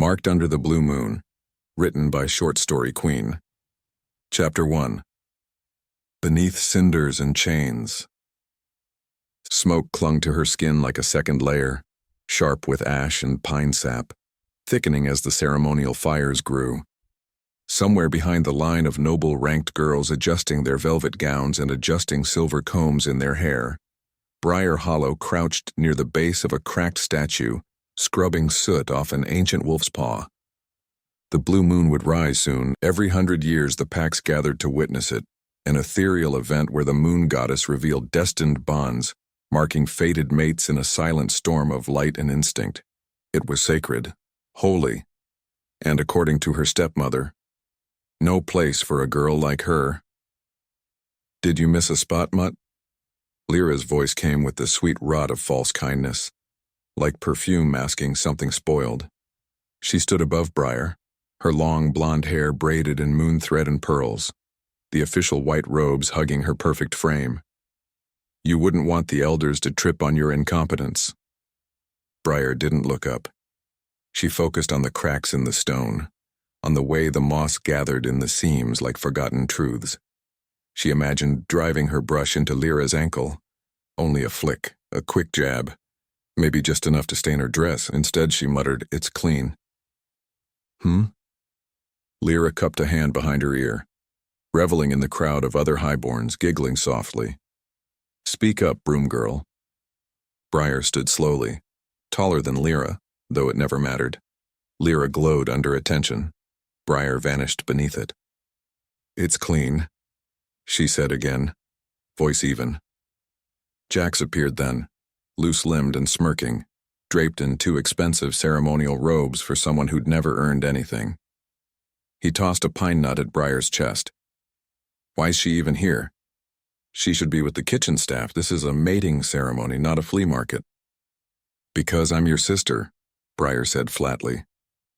Marked Under the Blue Moon, written by Short Story Queen. Chapter 1. Beneath Cinders and Chains. Smoke clung to her skin like a second layer, sharp with ash and pine sap, thickening as the ceremonial fires grew. Somewhere behind the line of noble ranked girls adjusting their velvet gowns and adjusting silver combs in their hair, Briar Hollow crouched near the base of a cracked statue, scrubbing soot off an ancient wolf's paw. The blue moon would rise soon. Every 100 years the packs gathered to witness it, an ethereal event where the moon goddess revealed destined bonds, marking fated mates in a silent storm of light and instinct. It was sacred, holy, and according to her stepmother, no place for a girl like her. "Did you miss a spot, Mutt?" Lyra's voice came with the sweet rot of false kindness, like perfume masking something spoiled. She stood above Briar, her long blonde hair braided in moon thread and pearls, the official white robes hugging her perfect frame. "You wouldn't want the elders to trip on your incompetence." Briar didn't look up. She focused on the cracks in the stone, on the way the moss gathered in the seams like forgotten truths. She imagined driving her brush into Lyra's ankle. Only a flick, a quick jab, maybe just enough to stain her dress. Instead, she muttered, "It's clean." Lyra cupped a hand behind her ear, reveling in the crowd of other highborns, giggling softly. "Speak up, broom girl." Briar stood slowly, taller than Lyra, though it never mattered. Lyra glowed under attention. Briar vanished beneath it. "It's clean," she said again, voice even. Jax appeared then, loose-limbed and smirking, draped in 2 expensive ceremonial robes for someone who'd never earned anything. He tossed a pine nut at Briar's chest. "Why's she even here? She should be with the kitchen staff. This is a mating ceremony, not a flea market." "Because I'm your sister," Briar said flatly.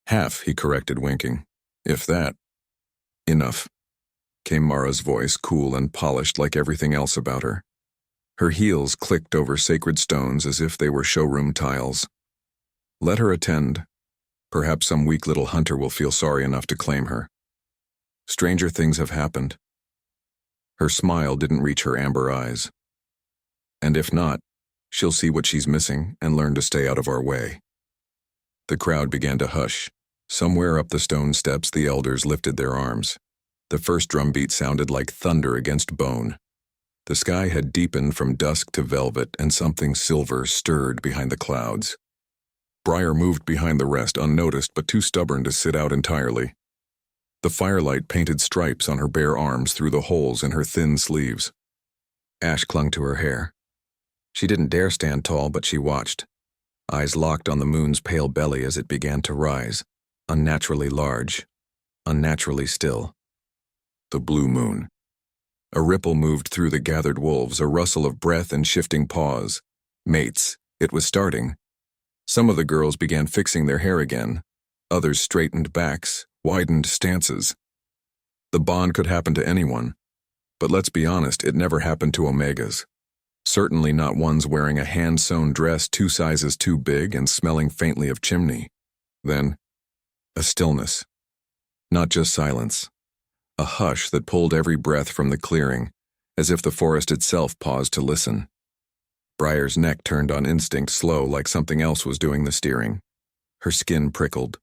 "Half," he corrected, winking. "If that." "Enough," came Mara's voice, cool and polished like everything else about her. Her heels clicked over sacred stones as if they were showroom tiles. "Let her attend. Perhaps some weak little hunter will feel sorry enough to claim her. Stranger things have happened." Her smile didn't reach her amber eyes. "And if not, she'll see what she's missing and learn to stay out of our way." The crowd began to hush. Somewhere up the stone steps the elders lifted their arms. The first drumbeat sounded like thunder against bone. The sky had deepened from dusk to velvet, and something silver stirred behind the clouds. Briar moved behind the rest, unnoticed but too stubborn to sit out entirely. The firelight painted stripes on her bare arms through the holes in her thin sleeves. Ash clung to her hair. She didn't dare stand tall, but she watched, eyes locked on the moon's pale belly as it began to rise, unnaturally large, unnaturally still. The blue moon. A ripple moved through the gathered wolves, a rustle of breath and shifting paws. Mates. It was starting. Some of the girls began fixing their hair again. Others straightened backs, widened stances. The bond could happen to anyone. But let's be honest, it never happened to Omegas. Certainly not ones wearing a hand-sewn dress 2 sizes too big and smelling faintly of chimney. Then, a stillness. Not just silence. A hush that pulled every breath from the clearing, as if the forest itself paused to listen. Briar's neck turned on instinct slow, like something else was doing the steering. Her skin prickled.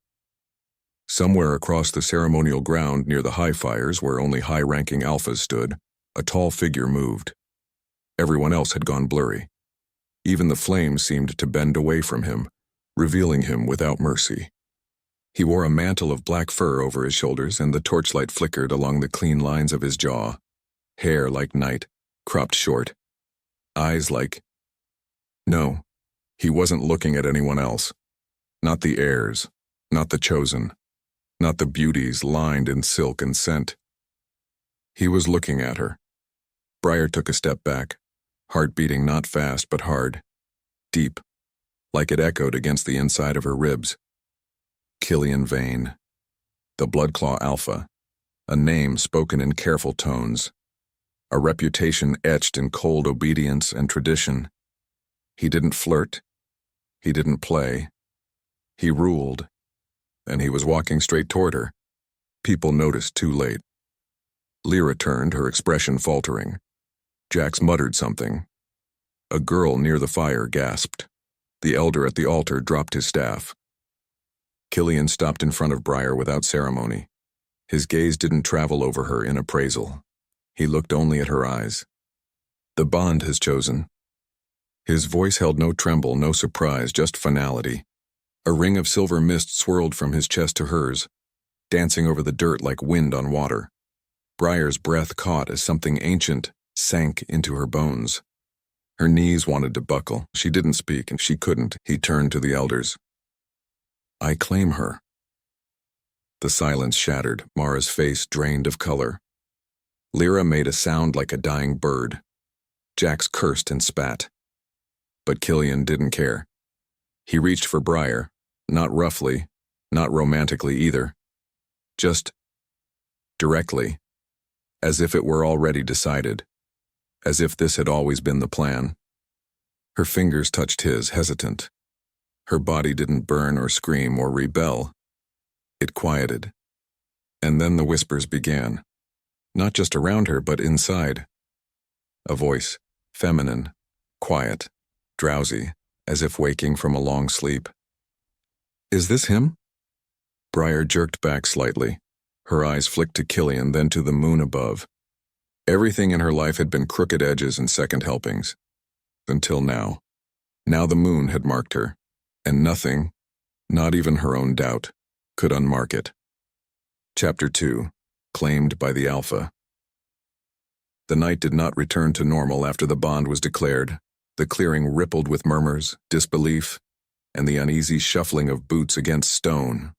Somewhere across the ceremonial ground near the high fires, where only high-ranking alphas stood, a tall figure moved. Everyone else had gone blurry. Even the flames seemed to bend away from him, revealing him without mercy. He wore a mantle of black fur over his shoulders, and the torchlight flickered along the clean lines of his jaw. Hair like night, cropped short. Eyes like... No, he wasn't looking at anyone else. Not the heirs, not the chosen, not the beauties lined in silk and scent. He was looking at her. Briar took a step back, heart beating not fast but hard, deep, like it echoed against the inside of her ribs. Killian Vane. The Bloodclaw Alpha. A name spoken in careful tones. A reputation etched in cold obedience and tradition. He didn't flirt. He didn't play. He ruled. and he was walking straight toward her. People noticed too late. Lyra turned, her expression faltering. Jax muttered something. A girl near the fire gasped. The elder at the altar dropped his staff. Killian stopped in front of Briar without ceremony. His gaze didn't travel over her in appraisal. He looked only at her eyes. The bond has chosen. His voice held no tremble, no surprise, just finality. A ring of silver mist swirled from his chest to hers, dancing over the dirt like wind on water. Briar's breath caught as something ancient sank into her bones. Her knees wanted to buckle. She didn't speak, and she couldn't. He turned to the elders. I claim her. The silence shattered, Mara's face drained of color. Lyra made a sound like a dying bird. Jax cursed and spat. But Killian didn't care. He reached for Briar, not roughly, not romantically either. Just directly, as if it were already decided, as if this had always been the plan. Her fingers touched his, hesitant. Her body didn't burn or scream or rebel. It quieted. And then the whispers began, not just around her, but inside. A voice, feminine, quiet, drowsy, as if waking from a long sleep. Is this him? Briar jerked back slightly. Her eyes flicked to Killian, then to the moon above. Everything in her life had been crooked edges and second helpings. Until now. Now the moon had marked her, and nothing, not even her own doubt, could unmark it. Chapter 2. Claimed by the Alpha. The night did not return to normal after the bond was declared. The clearing rippled with murmurs, disbelief, and the uneasy shuffling of boots against stone.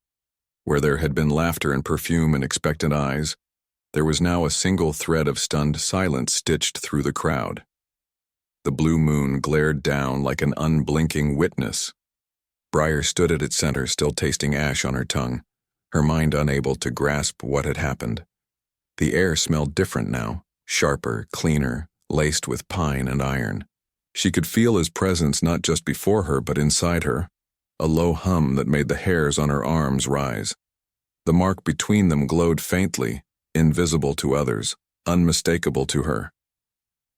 Where there had been laughter and perfume and expectant eyes, there was now a single thread of stunned silence stitched through the crowd. The blue moon glared down like an unblinking witness. Briar stood at its center, still tasting ash on her tongue, her mind unable to grasp what had happened. The air smelled different now, sharper, cleaner, laced with pine and iron. She could feel his presence not just before her, but inside her, a low hum that made the hairs on her arms rise. The mark between them glowed faintly, invisible to others, unmistakable to her.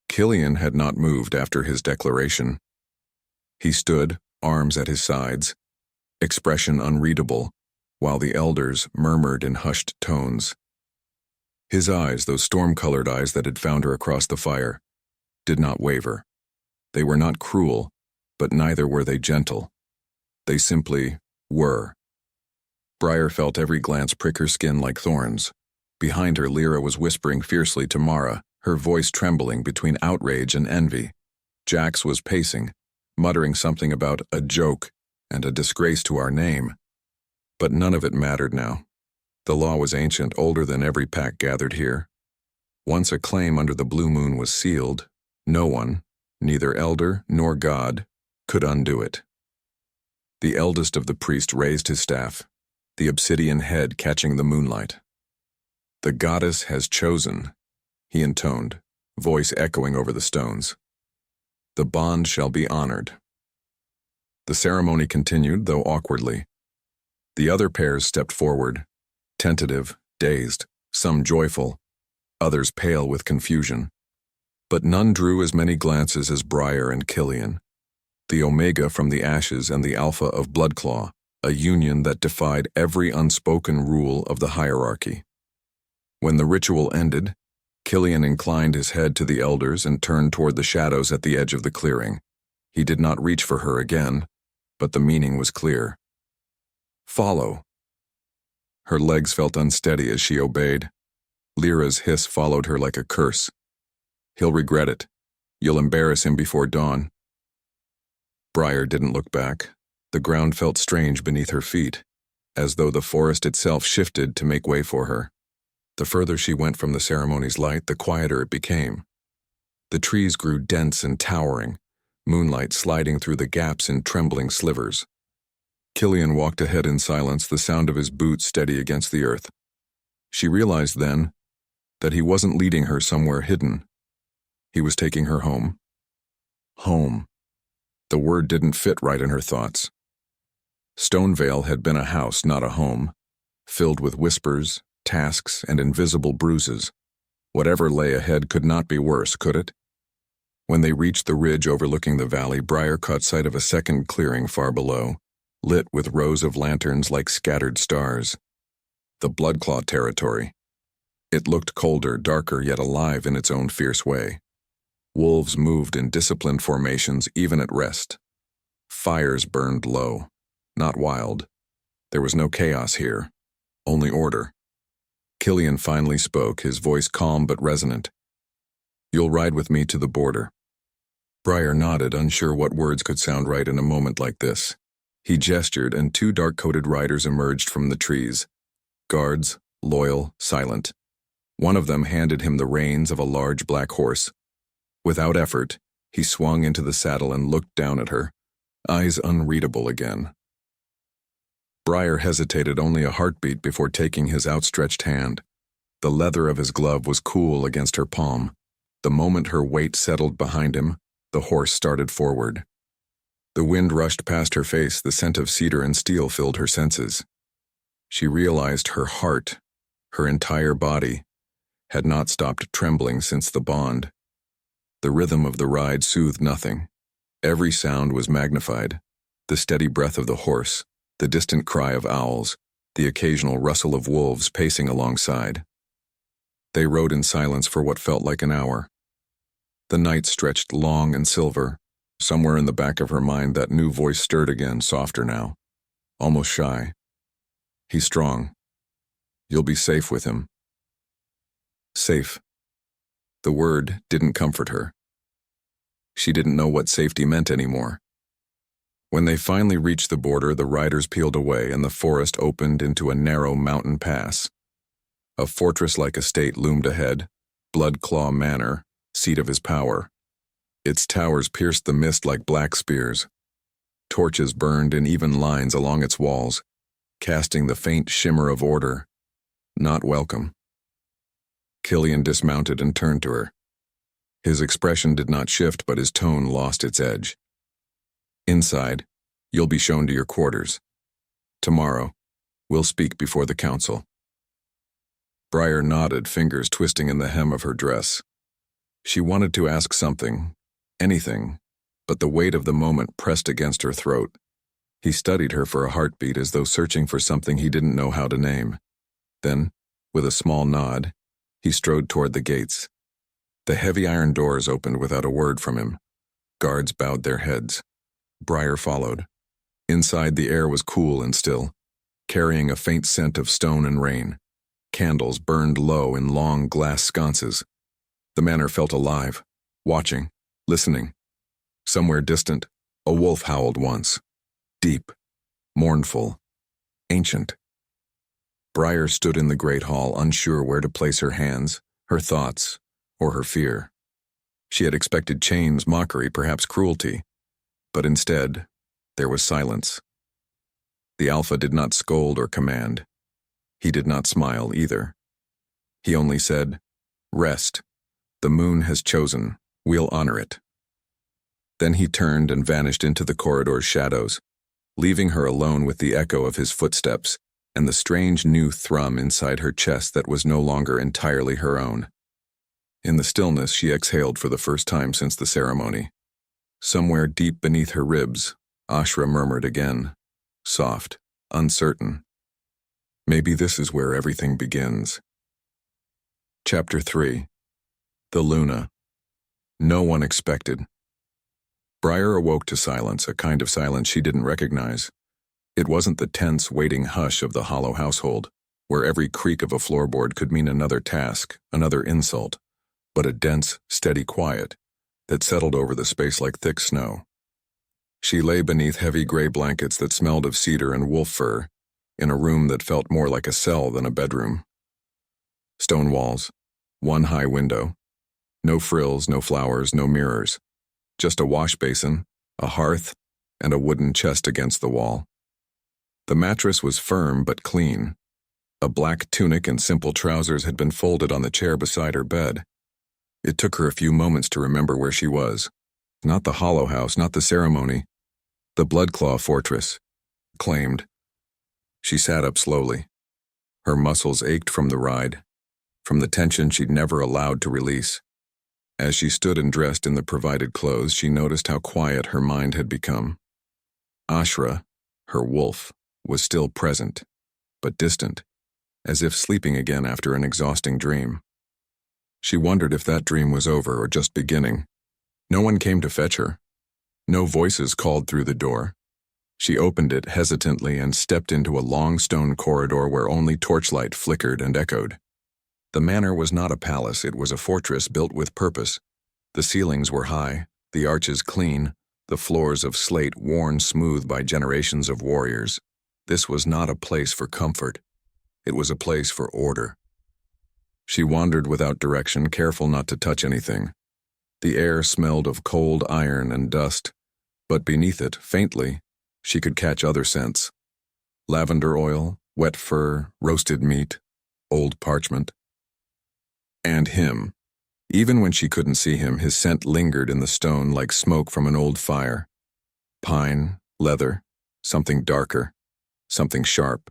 Killian had not moved after his declaration. He stood, arms at his sides, expression unreadable, while the elders murmured in hushed tones. His eyes, those storm-colored eyes that had found her across the fire, did not waver. They were not cruel, but neither were they gentle. They simply were. Briar felt every glance prick her skin like thorns. Behind her, Lyra was whispering fiercely to Mara, her voice trembling between outrage and envy. Jax was pacing, muttering something about a joke and a disgrace to our name. But none of it mattered now. The law was ancient, older than every pack gathered here. Once a claim under the blue moon was sealed, no one, neither elder nor god, could undo it. The eldest of the priests raised his staff, the obsidian head catching the moonlight. The goddess has chosen, he intoned, voice echoing over the stones. The bond shall be honored. The ceremony continued, though awkwardly. The other pairs stepped forward, tentative, dazed, some joyful, others pale with confusion. But none drew as many glances as Briar and Killian, the Omega from the ashes and the Alpha of Bloodclaw, a union that defied every unspoken rule of the hierarchy. When the ritual ended, Killian inclined his head to the elders and turned toward the shadows at the edge of the clearing. He did not reach for her again, but the meaning was clear. Follow. Her legs felt unsteady as she obeyed. Lyra's hiss followed her like a curse. He'll regret it. You'll embarrass him before dawn. Briar didn't look back. The ground felt strange beneath her feet, as though the forest itself shifted to make way for her. The further she went from the ceremony's light, the quieter it became. The trees grew dense and towering, moonlight sliding through the gaps in trembling slivers. Killian walked ahead in silence, the sound of his boots steady against the earth. She realized then that he wasn't leading her somewhere hidden. He was taking her home. Home. The word didn't fit right in her thoughts. Stoneveil had been a house, not a home, filled with whispers, tasks, and invisible bruises. Whatever lay ahead could not be worse, could it? When they reached the ridge overlooking the valley, Briar caught sight of a second clearing far below, lit with rows of lanterns like scattered stars. The Bloodclaw territory. It looked colder, darker, yet alive in its own fierce way. Wolves moved in disciplined formations even at rest. Fires burned low, not wild. There was no chaos here, only order. Killian finally spoke, his voice calm but resonant. "You'll ride with me to the border." Briar nodded, unsure what words could sound right in a moment like this. He gestured, and two dark-coated riders emerged from the trees. Guards, loyal, silent. One of them handed him the reins of a large black horse. Without effort, he swung into the saddle and looked down at her, eyes unreadable again. Briar hesitated only a heartbeat before taking his outstretched hand. The leather of his glove was cool against her palm. The moment her weight settled behind him, the horse started forward. The wind rushed past her face, the scent of cedar and steel filled her senses. She realized her heart, her entire body, had not stopped trembling since the bond. The rhythm of the ride soothed nothing. Every sound was magnified. The steady breath of the horse, the distant cry of owls, the occasional rustle of wolves pacing alongside. They rode in silence for what felt like an hour. The night stretched long and silver. Somewhere in the back of her mind, that new voice stirred again, softer now, almost shy. "He's strong. You'll be safe with him." Safe. The word didn't comfort her. She didn't know what safety meant anymore. When they finally reached the border, the riders peeled away and the forest opened into a narrow mountain pass. A fortress-like estate loomed ahead, Bloodclaw Manor, seat of his power. Its towers pierced the mist like black spears. Torches burned in even lines along its walls, casting the faint shimmer of order. Not welcome. Killian dismounted and turned to her. His expression did not shift, but his tone lost its edge. "Inside, you'll be shown to your quarters. Tomorrow, we'll speak before the council." Briar nodded, fingers twisting in the hem of her dress. She wanted to ask something, anything, but the weight of the moment pressed against her throat. He studied her for a heartbeat, as though searching for something he didn't know how to name. Then, with a small nod, he strode toward the gates. The heavy iron doors opened without a word from him. Guards bowed their heads. Briar followed. Inside, the air was cool and still, carrying a faint scent of stone and rain. Candles burned low in long glass sconces. The manor felt alive, watching, listening. Somewhere distant, a wolf howled once. Deep, mournful, ancient. Briar stood in the great hall, unsure where to place her hands, her thoughts, or her fear. She had expected chains, mockery, perhaps cruelty. But instead, there was silence. The Alpha did not scold or command. He did not smile either. He only said, "Rest. The moon has chosen. We'll honor it." Then he turned and vanished into the corridor's shadows, leaving her alone with the echo of his footsteps and the strange new thrum inside her chest that was no longer entirely her own. In the stillness, she exhaled for the first time since the ceremony. Somewhere deep beneath her ribs, Ashra murmured again, soft, uncertain. Maybe this is where everything begins. Chapter 3. The Luna. No one expected. Briar awoke to silence, a kind of silence she didn't recognize. It wasn't the tense, waiting hush of the Hollow household, where every creak of a floorboard could mean another task, another insult, but a dense, steady quiet that settled over the space like thick snow. She lay beneath heavy gray blankets that smelled of cedar and wolf fur, in a room that felt more like a cell than a bedroom. Stone walls, one high window. No frills, no flowers, no mirrors. Just a wash basin, a hearth, and a wooden chest against the wall. The mattress was firm but clean. A black tunic and simple trousers had been folded on the chair beside her bed. It took her a few moments to remember where she was. Not the Hollow house, not the ceremony. The Bloodclaw fortress. claimed. She sat up slowly. Her muscles ached from the ride, from the tension she'd never allowed to release. As she stood and dressed in the provided clothes, she noticed how quiet her mind had become. Ashra, her wolf, was still present, but distant, as if sleeping again after an exhausting dream. She wondered if that dream was over or just beginning. No one came to fetch her. No voices called through the door. She opened it hesitantly and stepped into a long stone corridor where only torchlight flickered and echoed. The manor was not a palace, it was a fortress built with purpose. The ceilings were high, the arches clean, the floors of slate worn smooth by generations of warriors. This was not a place for comfort. It was a place for order. She wandered without direction, careful not to touch anything. The air smelled of cold iron and dust, but beneath it, faintly, she could catch other scents. Lavender oil, wet fur, roasted meat, old parchment. And him. Even when she couldn't see him, his scent lingered in the stone like smoke from an old fire. Pine, leather, something darker, something sharp.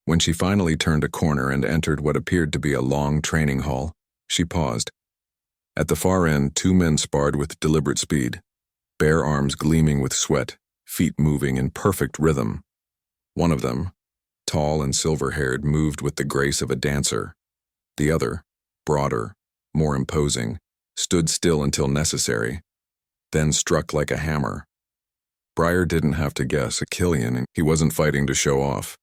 When she finally turned a corner and entered what appeared to be a long training hall, she paused. At the far end, two men sparred with deliberate speed, bare arms gleaming with sweat, feet moving in perfect rhythm. One of them, tall and silver-haired, moved with the grace of a dancer. The other, broader, more imposing, stood still until necessary, then struck like a hammer. Briar didn't have to guess, a Killian, and he wasn't fighting to show off.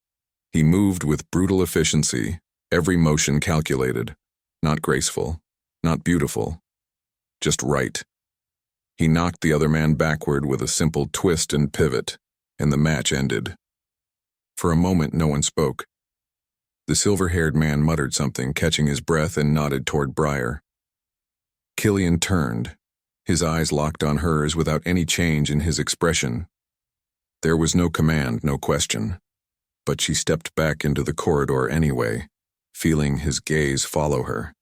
He moved with brutal efficiency, every motion calculated, not graceful, not beautiful, just right. He knocked the other man backward with a simple twist and pivot, and the match ended. For a moment, no one spoke. The silver-haired man muttered something, catching his breath, and nodded toward Briar. Killian turned, his eyes locked on hers without any change in his expression. There was no command, no question, but she stepped back into the corridor anyway, feeling his gaze follow her.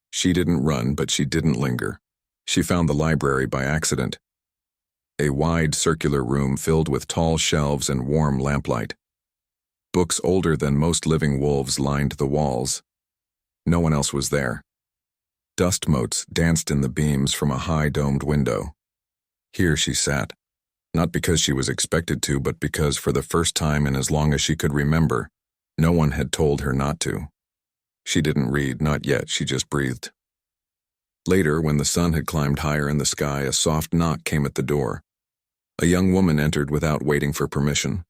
She didn't run, but she didn't linger. She found the library by accident. A wide circular room filled with tall shelves and warm lamplight. Books older than most living wolves lined the walls. No one else was there. Dust motes danced in the beams from a high-domed window. Here she sat, not because she was expected to, but because for the first time in as long as she could remember, no one had told her not to. She didn't read, not yet, she just breathed. Later, when the sun had climbed higher in the sky, a soft knock came at the door. A young woman entered without waiting for permission.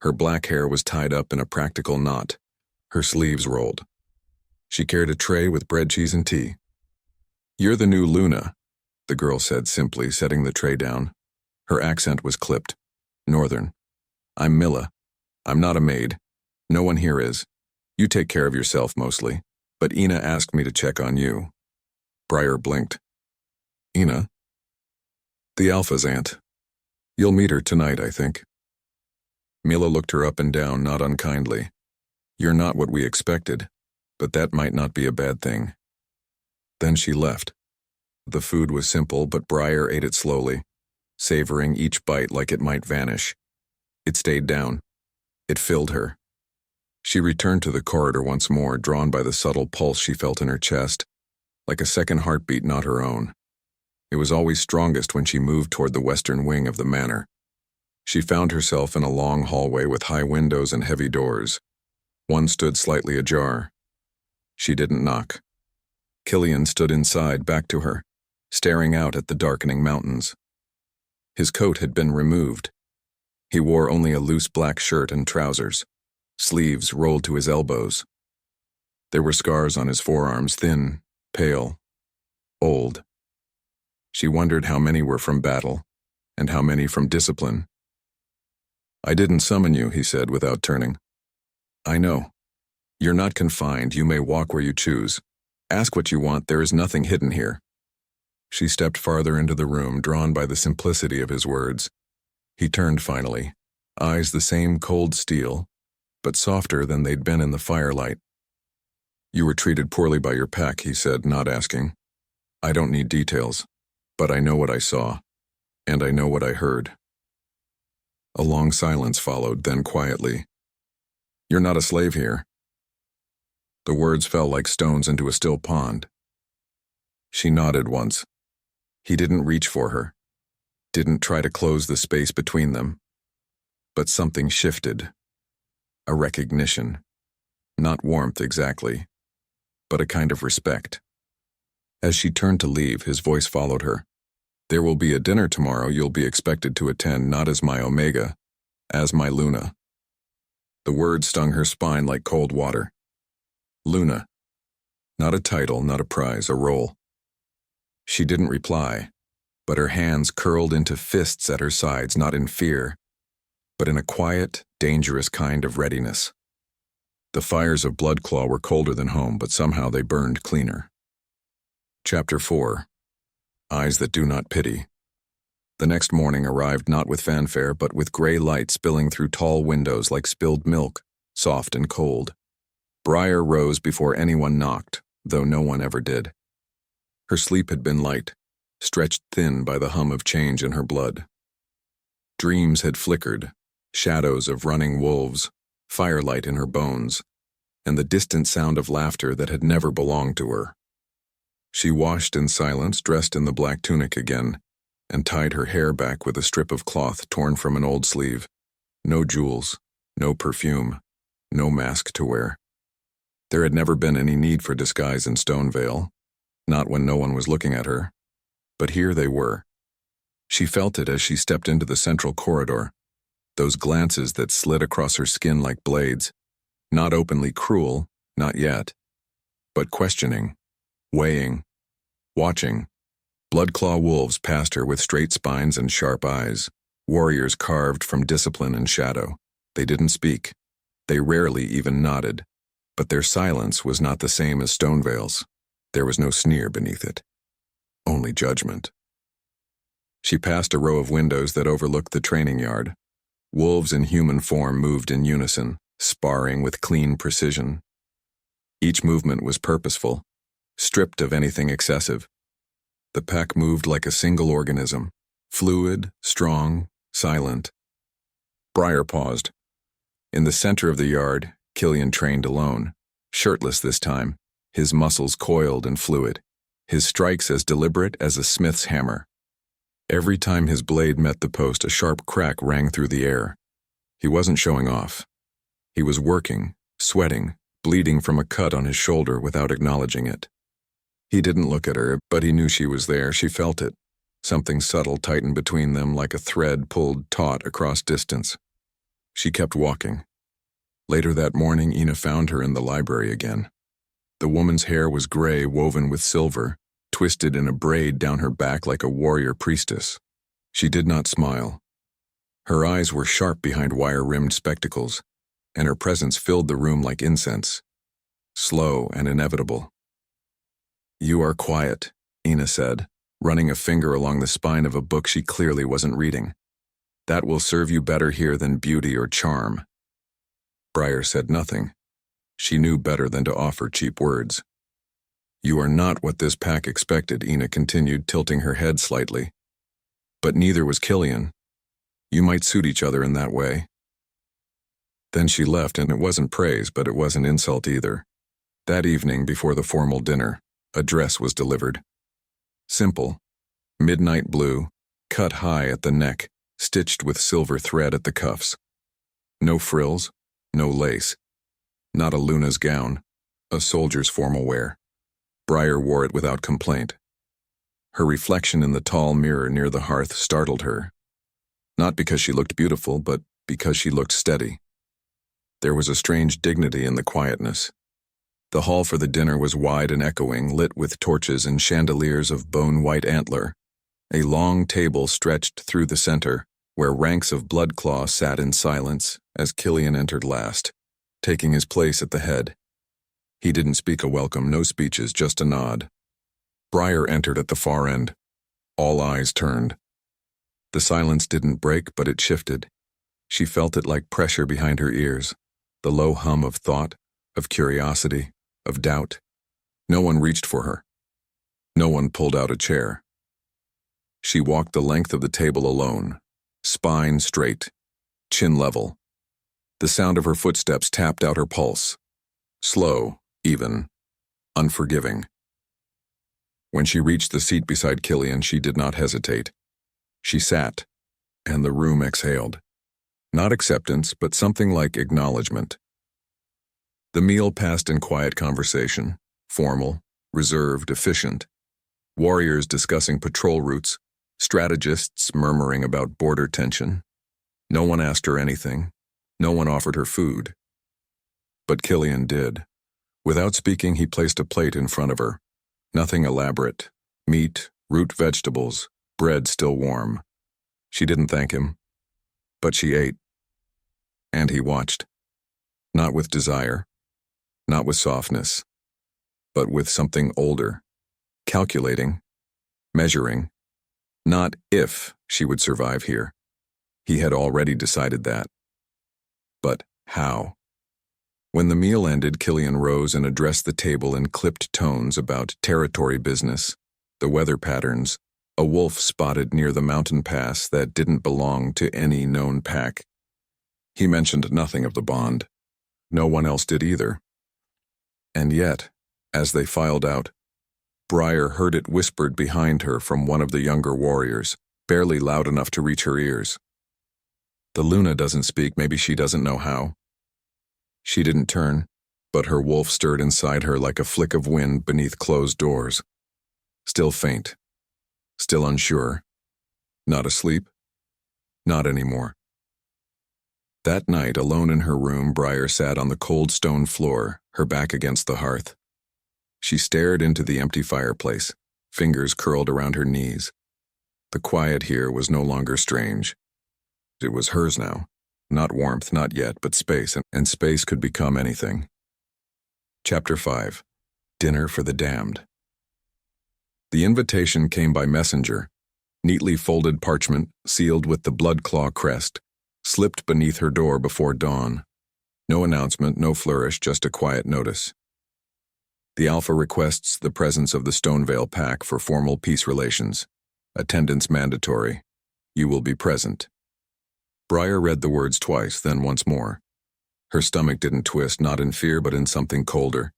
Her black hair was tied up in a practical knot, her sleeves rolled. She carried a tray with bread, cheese, and tea. "You're the new Luna," the girl said simply, setting the tray down. Her accent was clipped, northern. "I'm Milla. I'm not a maid. No one here is. You take care of yourself mostly, but Ina asked me to check on you." Briar blinked. "Ina?" "The Alpha's aunt. You'll meet her tonight, I think." Milla looked her up and down, not unkindly. "You're not what we expected, but that might not be a bad thing." Then she left. The food was simple, but Briar ate it slowly, savoring each bite like it might vanish. It stayed down. It filled her. She returned to the corridor once more, drawn by the subtle pulse she felt in her chest, like a second heartbeat not her own. It was always strongest when she moved toward the western wing of the manor. She found herself in a long hallway with high windows and heavy doors. One stood slightly ajar. She didn't knock. Killian stood inside, back to her, staring out at the darkening mountains. His coat had been removed. He wore only a loose black shirt and trousers, sleeves rolled to his elbows. There were scars on his forearms, thin, pale, old. She wondered how many were from battle, and how many from discipline. "I didn't summon you," he said without turning. "I know. You're not confined, you may walk where you choose. Ask what you want, there is nothing hidden here." She stepped farther into the room, drawn by the simplicity of his words. He turned finally, eyes the same cold steel, but softer than they'd been in the firelight. "You were treated poorly by your pack," he said, not asking. "I don't need details, but I know what I saw, and I know what I heard." A long silence followed, then quietly, "You're not a slave here." The words fell like stones into a still pond. She nodded once. He didn't reach for her, didn't try to close the space between them. But something shifted. A recognition. Not warmth exactly, but a kind of respect. As she turned to leave, his voice followed her. "There will be a dinner tomorrow you'll be expected to attend, not as my Omega, as my Luna." The word stung her spine like cold water. Luna. Not a title, not a prize, a role. She didn't reply, but her hands curled into fists at her sides, not in fear, but in a quiet, dangerous kind of readiness. The fires of Bloodclaw were colder than home, but somehow they burned cleaner. Chapter 4. Eyes That Do Not Pity. The next morning arrived not with fanfare, but with gray light spilling through tall windows like spilled milk, soft and cold. Briar rose before anyone knocked, though no one ever did. Her sleep had been light, stretched thin by the hum of change in her blood. Dreams had flickered, shadows of running wolves, firelight in her bones, and the distant sound of laughter that had never belonged to her. She washed in silence, dressed in the black tunic again, and tied her hair back with a strip of cloth torn from an old sleeve. No jewels, no perfume, no mask to wear. There had never been any need for disguise in Stoneveil, not when no one was looking at her. But here they were. She felt it as she stepped into the central corridor, those glances that slid across her skin like blades, not openly cruel, not yet, but questioning, weighing, watching. Bloodclaw wolves passed her with straight spines and sharp eyes, warriors carved from discipline and shadow. They didn't speak. They rarely even nodded, but their silence was not the same as Stoneveil's. There was no sneer beneath it, only judgment. She passed a row of windows that overlooked the training yard. Wolves in human form moved in unison, sparring with clean precision. Each movement was purposeful, stripped of anything excessive. The pack moved like a single organism, fluid, strong, silent. Briar paused. In the center of the yard, Killian trained alone, shirtless this time, his muscles coiled and fluid, his strikes as deliberate as a smith's hammer. Every time his blade met the post, a sharp crack rang through the air. He wasn't showing off. He was working, sweating, bleeding from a cut on his shoulder without acknowledging it. He didn't look at her, but he knew she was there. She felt it. Something subtle tightened between them like a thread pulled taut across distance. She kept walking. Later that morning, Ina found her in the library again. The woman's hair was gray, woven with silver, twisted in a braid down her back like a warrior priestess. She did not smile. Her eyes were sharp behind wire-rimmed spectacles, and her presence filled the room like incense, slow and inevitable. "You are quiet," Ina said, running a finger along the spine of a book she clearly wasn't reading. "That will serve you better here than beauty or charm." Briar said nothing. She knew better than to offer cheap words. "You are not what this pack expected," Ina continued, tilting her head slightly. "But neither was Killian. You might suit each other in that way." Then she left, and it wasn't praise, but it wasn't insult either. That evening, before the formal dinner, a dress was delivered. Simple, midnight blue, cut high at the neck, stitched with silver thread at the cuffs. No frills, no lace. Not a Luna's gown, a soldier's formal wear. Briar wore it without complaint. Her reflection in the tall mirror near the hearth startled her. Not because she looked beautiful, but because she looked steady. There was a strange dignity in the quietness. The hall for the dinner was wide and echoing, lit with torches and chandeliers of bone-white antler. A long table stretched through the center, where ranks of Bloodclaw sat in silence as Killian entered last, taking his place at the head. He didn't speak a welcome, no speeches, just a nod. Briar entered at the far end. All eyes turned. The silence didn't break, but it shifted. She felt it like pressure behind her ears, the low hum of thought, of curiosity, of doubt. No one reached for her. No one pulled out a chair. She walked the length of the table alone, spine straight, chin level. The sound of her footsteps tapped out her pulse. Slow, even, unforgiving. When she reached the seat beside Killian, she did not hesitate. She sat, and the room exhaled. Not acceptance, but something like acknowledgement. The meal passed in quiet conversation, formal, reserved, efficient. Warriors discussing patrol routes, strategists murmuring about border tension. No one asked her anything. No one offered her food. But Killian did. Without speaking, he placed a plate in front of her. Nothing elaborate. Meat, root vegetables, bread still warm. She didn't thank him. But she ate. And he watched. Not with desire. Not with softness. But with something older. Calculating. Measuring. Not if she would survive here. He had already decided that. But how? When the meal ended, Killian rose and addressed the table in clipped tones about territory business, the weather patterns, a wolf spotted near the mountain pass that didn't belong to any known pack. He mentioned nothing of the bond. No one else did either. And yet, as they filed out, Briar heard it whispered behind her from one of the younger warriors, barely loud enough to reach her ears. The Luna doesn't speak, maybe she doesn't know how. She didn't turn, but her wolf stirred inside her like a flick of wind beneath closed doors. Still faint. Still unsure. Not asleep. Not anymore. That night, alone in her room, Briar sat on the cold stone floor, her back against the hearth. She stared into the empty fireplace, fingers curled around her knees. The quiet here was no longer strange. It was hers now. Not warmth, not yet, but space, and space could become anything. Chapter 5. Dinner for the Damned. The invitation came by messenger, neatly folded parchment sealed with the Bloodclaw crest, slipped beneath her door before dawn. No announcement, no flourish, just a quiet notice. The Alpha requests the presence of the Stoneveil pack for formal peace relations. Attendance mandatory. You will be present. Briar read the words twice, then once more. Her stomach didn't twist, not in fear, but in something colder,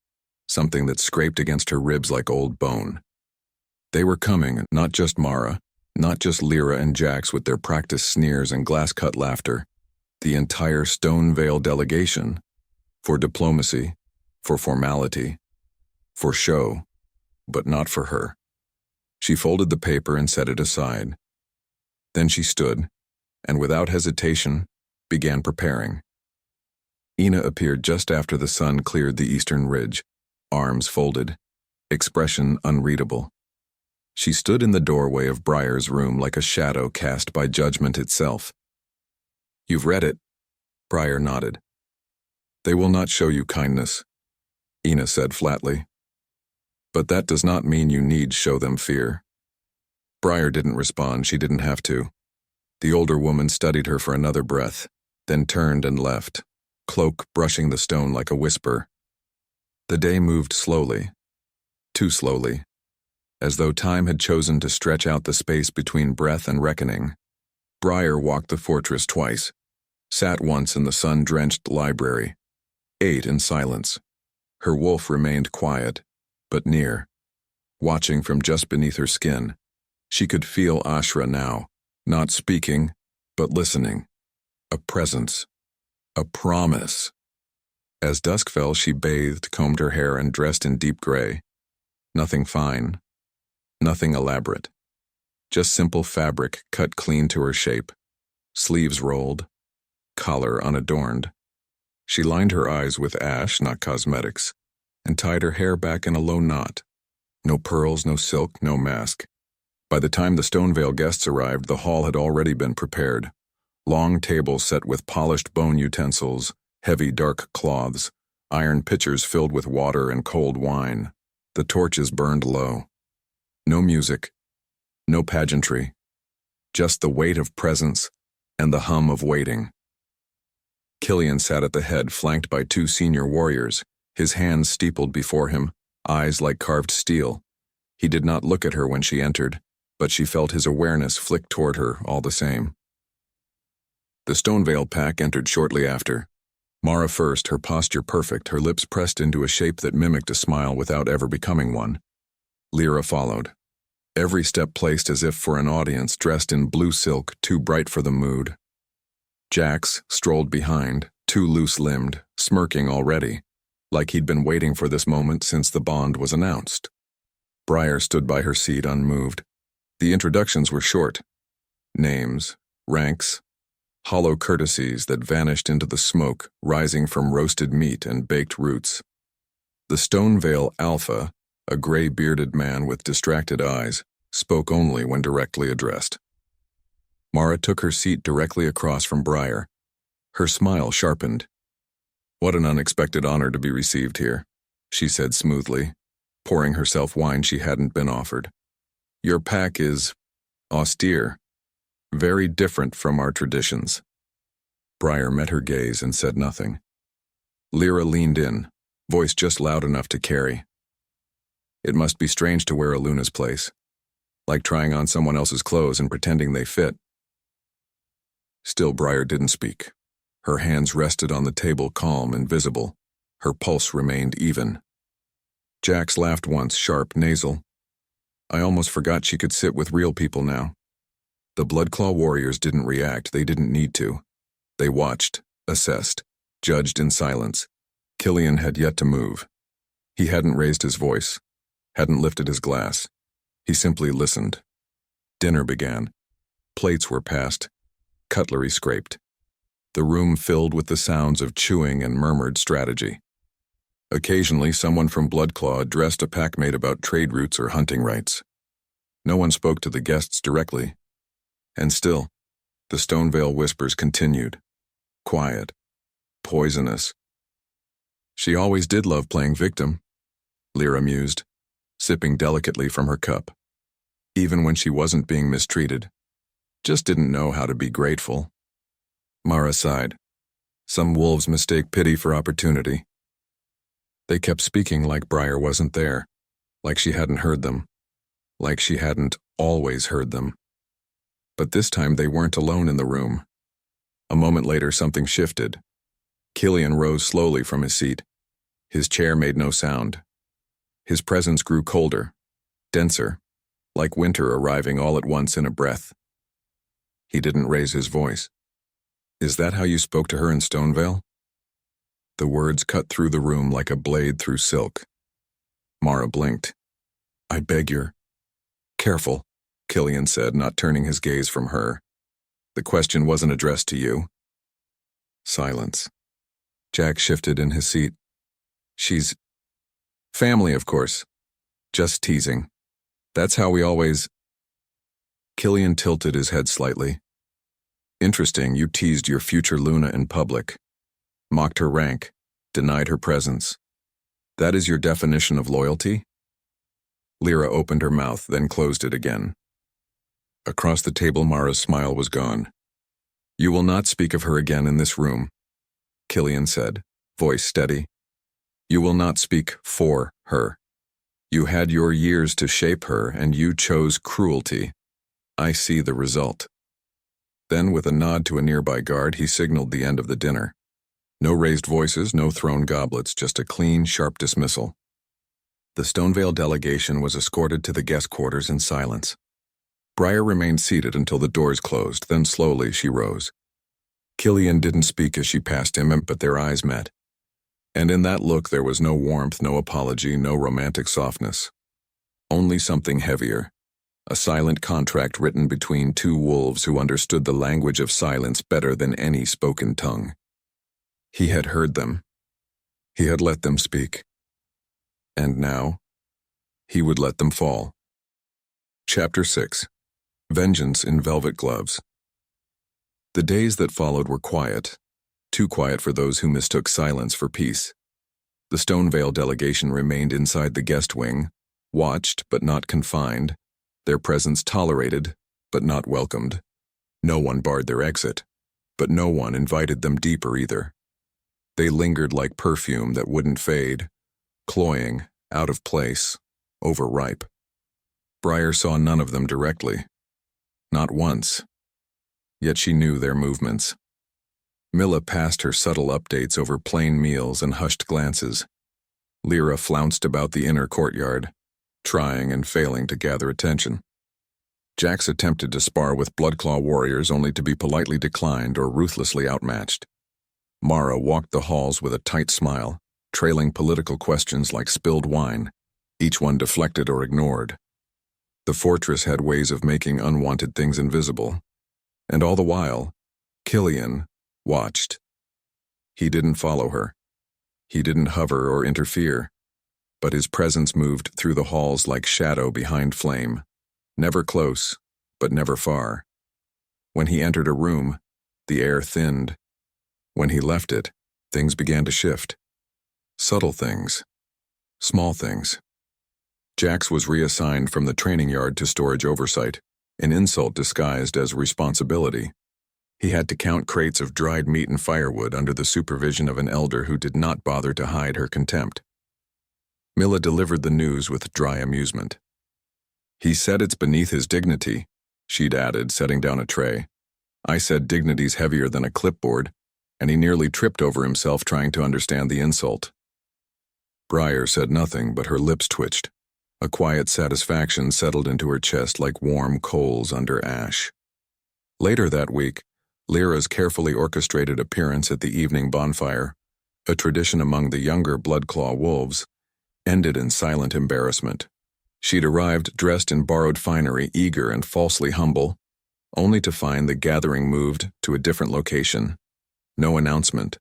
something that scraped against her ribs like old bone. They were coming, not just Mara, not just Lyra and Jax with their practiced sneers and glass-cut laughter, the entire Stoneveil delegation, for diplomacy, for formality, for show, but not for her. She folded the paper and set it aside. Then she stood, and without hesitation, began preparing. Ina appeared just after the sun cleared the eastern ridge, arms folded, expression unreadable. She stood in the doorway of Briar's room like a shadow cast by judgment itself. You've read it, Briar nodded. They will not show you kindness, Ina said flatly. But that does not mean you need show them fear. Briar didn't respond, she didn't have to. The older woman studied her for another breath, then turned and left, cloak brushing the stone like a whisper. The day moved slowly, too slowly, as though time had chosen to stretch out the space between breath and reckoning. Briar walked the fortress twice, sat once in the sun-drenched library, ate in silence. Her wolf remained quiet, but near, watching from just beneath her skin. She could feel Ashra now, not speaking, but listening. A presence. A promise. As dusk fell, she bathed, combed her hair, and dressed in deep gray. Nothing fine. Nothing elaborate. Just simple fabric cut clean to her shape. Sleeves rolled. Collar unadorned. She lined her eyes with ash, not cosmetics, and tied her hair back in a low knot. No pearls, no silk, no mask. By the time the Stoneveil guests arrived, the hall had already been prepared. Long tables set with polished bone utensils, heavy dark cloths, iron pitchers filled with water and cold wine. The torches burned low. No music, no pageantry, just the weight of presence and the hum of waiting. Killian sat at the head, flanked by two senior warriors, his hands steepled before him, eyes like carved steel. He did not look at her when she entered, but she felt his awareness flick toward her all the same. The Stoneveil pack entered shortly after. Mara first, her posture perfect, her lips pressed into a shape that mimicked a smile without ever becoming one. Lyra followed, every step placed as if for an audience, dressed in blue silk, too bright for the mood. Jax strolled behind, too loose-limbed, smirking already, like he'd been waiting for this moment since the bond was announced. Briar stood by her seat unmoved. The introductions were short. Names, ranks, hollow courtesies that vanished into the smoke rising from roasted meat and baked roots. The Stoneveil Alpha, a gray-bearded man with distracted eyes, spoke only when directly addressed. Mara took her seat directly across from Briar. Her smile sharpened. "What an unexpected honor to be received here," she said smoothly, pouring herself wine she hadn't been offered. "Your pack is austere, very different from our traditions." Briar met her gaze and said nothing. Lyra leaned in, voice just loud enough to carry. "It must be strange to wear a Luna's place, like trying on someone else's clothes and pretending they fit." Still Briar didn't speak. Her hands rested on the table, calm and visible. Her pulse remained even. Jax laughed once, sharp, nasal. "I almost forgot she could sit with real people now." The Bloodclaw warriors didn't react, they didn't need to. They watched, assessed, judged in silence. Killian had yet to move. He hadn't raised his voice, hadn't lifted his glass. He simply listened. Dinner began. Plates were passed. Cutlery scraped. The room filled with the sounds of chewing and murmured strategy. Occasionally, someone from Bloodclaw addressed a packmate about trade routes or hunting rights. No one spoke to the guests directly. And still, the Stoneveil whispers continued. Quiet. Poisonous. "She always did love playing victim," Lyra mused, sipping delicately from her cup. "Even when she wasn't being mistreated. Just didn't know how to be grateful." Mara sighed. "Some wolves mistake pity for opportunity." They kept speaking like Briar wasn't there, like she hadn't heard them, like she hadn't always heard them. But this time they weren't alone in the room. A moment later something shifted. Killian rose slowly from his seat. His chair made no sound. His presence grew colder, denser, like winter arriving all at once in a breath. He didn't raise his voice. "Is that how you spoke to her in Stoneveil?" The words cut through the room like a blade through silk. Mara blinked. "I beg your..." "Careful," Killian said, not turning his gaze from her. "The question wasn't addressed to you." Silence. Jack shifted in his seat. "She's... family, of course. Just teasing. That's how we always..." Killian tilted his head slightly. "Interesting, you teased your future Luna in public. Mocked her rank, denied her presence. That is your definition of loyalty?" Lyra opened her mouth, then closed it again. Across the table, Mara's smile was gone. "You will not speak of her again in this room," Killian said, voice steady. "You will not speak for her. You had your years to shape her, and you chose cruelty. I see the result." Then, with a nod to a nearby guard, he signaled the end of the dinner. No raised voices, no thrown goblets, just a clean, sharp dismissal. The Stoneveil delegation was escorted to the guest quarters in silence. Briar remained seated until the doors closed, then slowly she rose. Killian didn't speak as she passed him, but their eyes met. And in that look there was no warmth, no apology, no romantic softness. Only something heavier. A silent contract written between two wolves who understood the language of silence better than any spoken tongue. He had heard them. He had let them speak. And now, he would let them fall. Chapter 6. Vengeance in Velvet Gloves. The days that followed were quiet, too quiet for those who mistook silence for peace. The Stoneveil delegation remained inside the guest wing, watched but not confined, their presence tolerated but not welcomed. No one barred their exit, but no one invited them deeper either. They lingered like perfume that wouldn't fade, cloying, out of place, overripe. Briar saw none of them directly. Not once. Yet she knew their movements. Milla passed her subtle updates over plain meals and hushed glances. Lyra flounced about the inner courtyard, trying and failing to gather attention. Jax attempted to spar with Bloodclaw warriors only to be politely declined or ruthlessly outmatched. Mara walked the halls with a tight smile, trailing political questions like spilled wine, each one deflected or ignored. The fortress had ways of making unwanted things invisible, and all the while, Killian watched. He didn't follow her. He didn't hover or interfere, but his presence moved through the halls like shadow behind flame, never close, but never far. When he entered a room, the air thinned. When he left it, things began to shift. Subtle things. Small things. Jax was reassigned from the training yard to storage oversight, an insult disguised as responsibility. He had to count crates of dried meat and firewood under the supervision of an elder who did not bother to hide her contempt. Milla delivered the news with dry amusement. "He said it's beneath his dignity," she'd added, setting down a tray. "I said dignity's heavier than a clipboard, and he nearly tripped over himself trying to understand the insult." Briar said nothing, but her lips twitched. A quiet satisfaction settled into her chest like warm coals under ash. Later that week, Lyra's carefully orchestrated appearance at the evening bonfire, a tradition among the younger Bloodclaw wolves, ended in silent embarrassment. She'd arrived dressed in borrowed finery, eager and falsely humble, only to find the gathering moved to a different location. No announcement,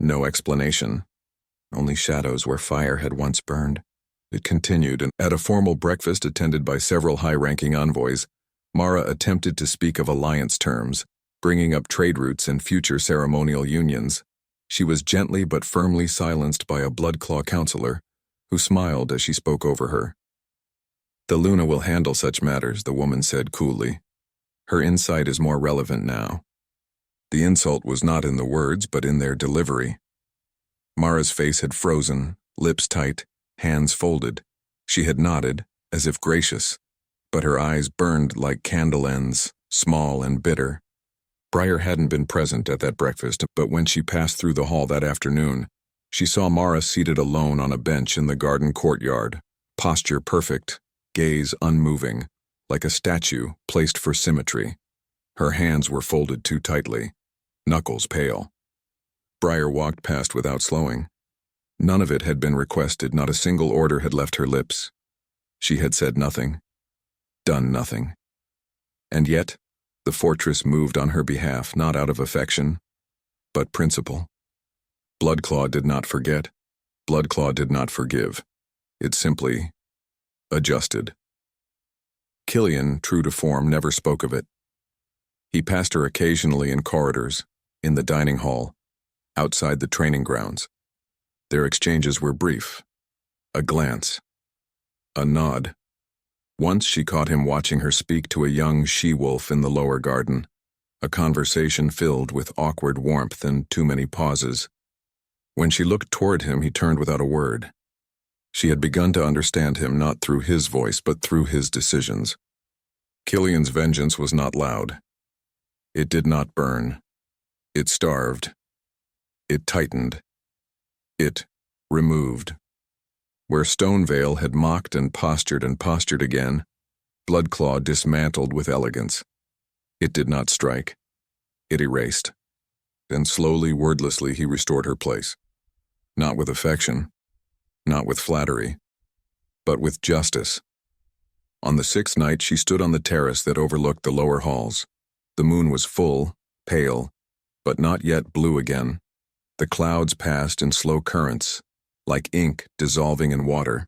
no explanation, only shadows where fire had once burned. It continued, and at a formal breakfast attended by several high-ranking envoys, Mara attempted to speak of alliance terms, bringing up trade routes and future ceremonial unions. She was gently but firmly silenced by a Bloodclaw counselor, who smiled as she spoke over her. "The Luna will handle such matters," the woman said coolly. "Her insight is more relevant now." The insult was not in the words, but in their delivery. Mara's face had frozen, lips tight, hands folded. She had nodded, as if gracious, but her eyes burned like candle ends, small and bitter. Briar hadn't been present at that breakfast, but when she passed through the hall that afternoon, she saw Mara seated alone on a bench in the garden courtyard, posture perfect, gaze unmoving, like a statue placed for symmetry. Her hands were folded too tightly, knuckles pale. Briar walked past without slowing. None of it had been requested, not a single order had left her lips. She had said nothing, done nothing. And yet, the fortress moved on her behalf, not out of affection, but principle. Bloodclaw did not forget. Bloodclaw did not forgive. It simply adjusted. Killian, true to form, never spoke of it. He passed her occasionally in corridors, in the dining hall, outside the training grounds. Their exchanges were brief. A glance. A nod. Once she caught him watching her speak to a young she-wolf in the lower garden, a conversation filled with awkward warmth and too many pauses. When she looked toward him, he turned without a word. She had begun to understand him not through his voice, but through his decisions. Killian's vengeance was not loud. It did not burn. It starved. It tightened. It removed. Where Stoneveil had mocked and postured again, Bloodclaw dismantled with elegance. It did not strike. It erased. Then slowly, wordlessly, he restored her place. Not with affection, not with flattery, but with justice. On the sixth night, she stood on the terrace that overlooked the lower halls. The moon was full, pale, but not yet blue again. The clouds passed in slow currents, like ink dissolving in water.